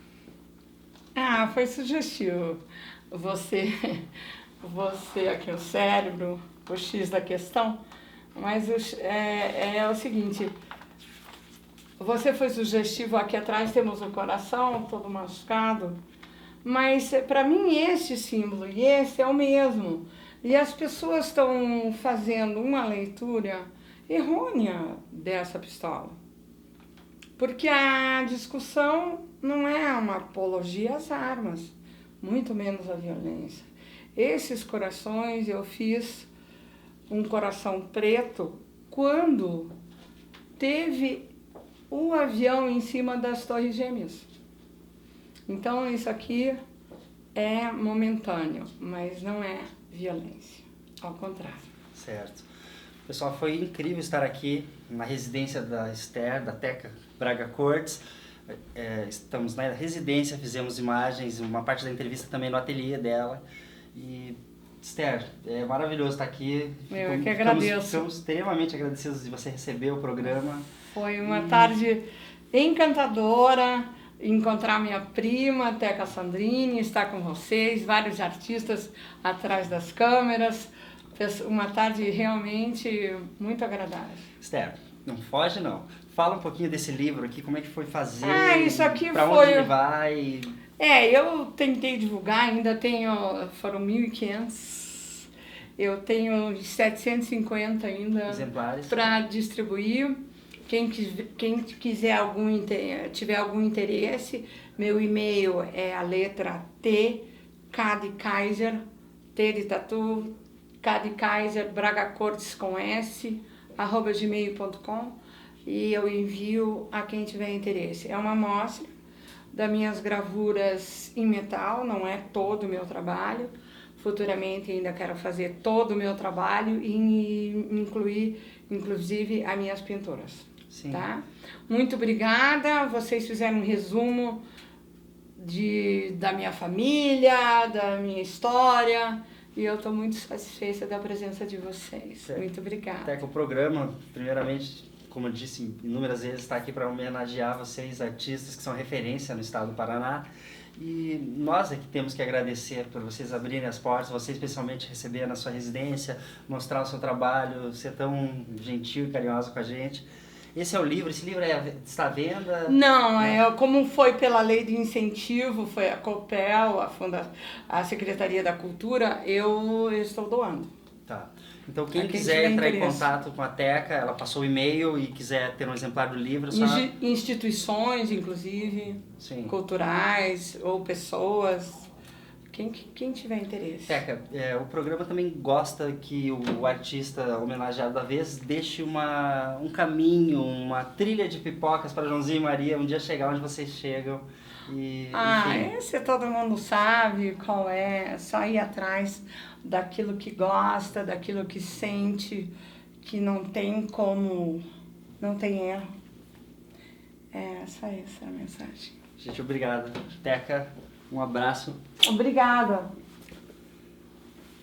E: Ah, foi sugestivo. Você aqui, o cérebro, o X da questão, mas é o seguinte, você foi sugestivo, aqui atrás temos o coração todo machucado, mas para mim este símbolo e esse é o mesmo, e as pessoas estão fazendo uma leitura errônea dessa pistola, porque a discussão não é uma apologia às armas, muito menos à violência. Esses corações eu fiz um coração preto quando teve o avião em cima das Torres Gêmeas. Então isso aqui é momentâneo, mas não é violência, ao contrário.
B: Certo. Pessoal, foi incrível estar aqui na residência da Esther, da Teca Braga Cortes. Estamos na residência, fizemos imagens, uma parte da entrevista também no ateliê dela. E, Esther, é maravilhoso estar aqui.
E: Eu que agradeço.
B: Ficamos extremamente agradecidos de você receber o programa.
E: Foi uma tarde encantadora, encontrar minha prima, Teca Sandrini, estar com vocês, vários artistas atrás das câmeras. Uma tarde realmente muito agradável.
B: Esther, não foge não. Fala um pouquinho desse livro aqui, como é que foi fazer,
E: isso aqui
B: pra
E: foi...
B: onde ele vai...
E: Eu tentei divulgar, ainda tenho, foram 1.500, eu tenho 750 ainda
B: exemplares
E: para distribuir. Quem quiser tiver algum interesse, meu e-mail é a letra T, K de Kaiser, T de Tatu, Kaiser Braga Cortes com S, @gmail.com, e eu envio a quem tiver interesse. É uma amostra das minhas gravuras em metal, não é todo o meu trabalho. Futuramente ainda quero fazer todo o meu trabalho e incluir, inclusive, as minhas pinturas.
B: Sim.
E: Tá? Muito obrigada, vocês fizeram um resumo da minha família, da minha história, e eu estou muito satisfeita da presença de vocês.
B: Certo.
E: Muito obrigada.
B: Até que o programa, primeiramente, como eu disse inúmeras vezes, está aqui para homenagear vocês, artistas que são referência no estado do Paraná. E nós é que temos que agradecer por vocês abrirem as portas, você especialmente receber na sua residência, mostrar o seu trabalho, ser tão gentil e carinhoso com a gente. Esse é o livro, esse livro está à venda?
E: Não, como foi pela lei de incentivo, foi a COPEL, a Secretaria da Cultura, eu estou doando.
B: Tá. Então quem quiser entrar em contato com a Teca, ela passou o e-mail e quiser ter um exemplar do livro, só...
E: Instituições, inclusive,
B: Sim.
E: culturais ou pessoas, quem tiver interesse.
B: Teca, o programa também gosta que o artista homenageado da vez deixe um caminho, uma trilha de pipocas para Joãozinho e Maria um dia chegar onde vocês chegam.
E: Esse todo mundo sabe qual é só ir atrás daquilo que gosta, daquilo que sente, que não tem como, não tem erro. Só essa é a mensagem.
B: Gente, obrigado. Teca, um abraço.
E: Obrigada.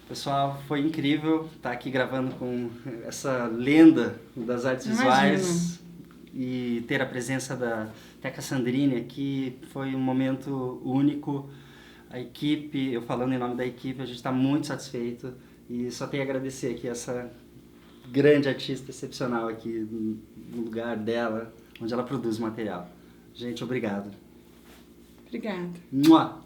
B: Pessoal, foi incrível estar aqui gravando com essa lenda das artes visuais e ter a presença da Teca Sandrini aqui. Foi um momento único. A equipe, eu falando em nome da equipe, a gente está muito satisfeito e só tenho a agradecer aqui essa grande artista excepcional aqui no lugar dela, onde ela produz material. Gente, obrigado.
E: Obrigada.
B: Mua!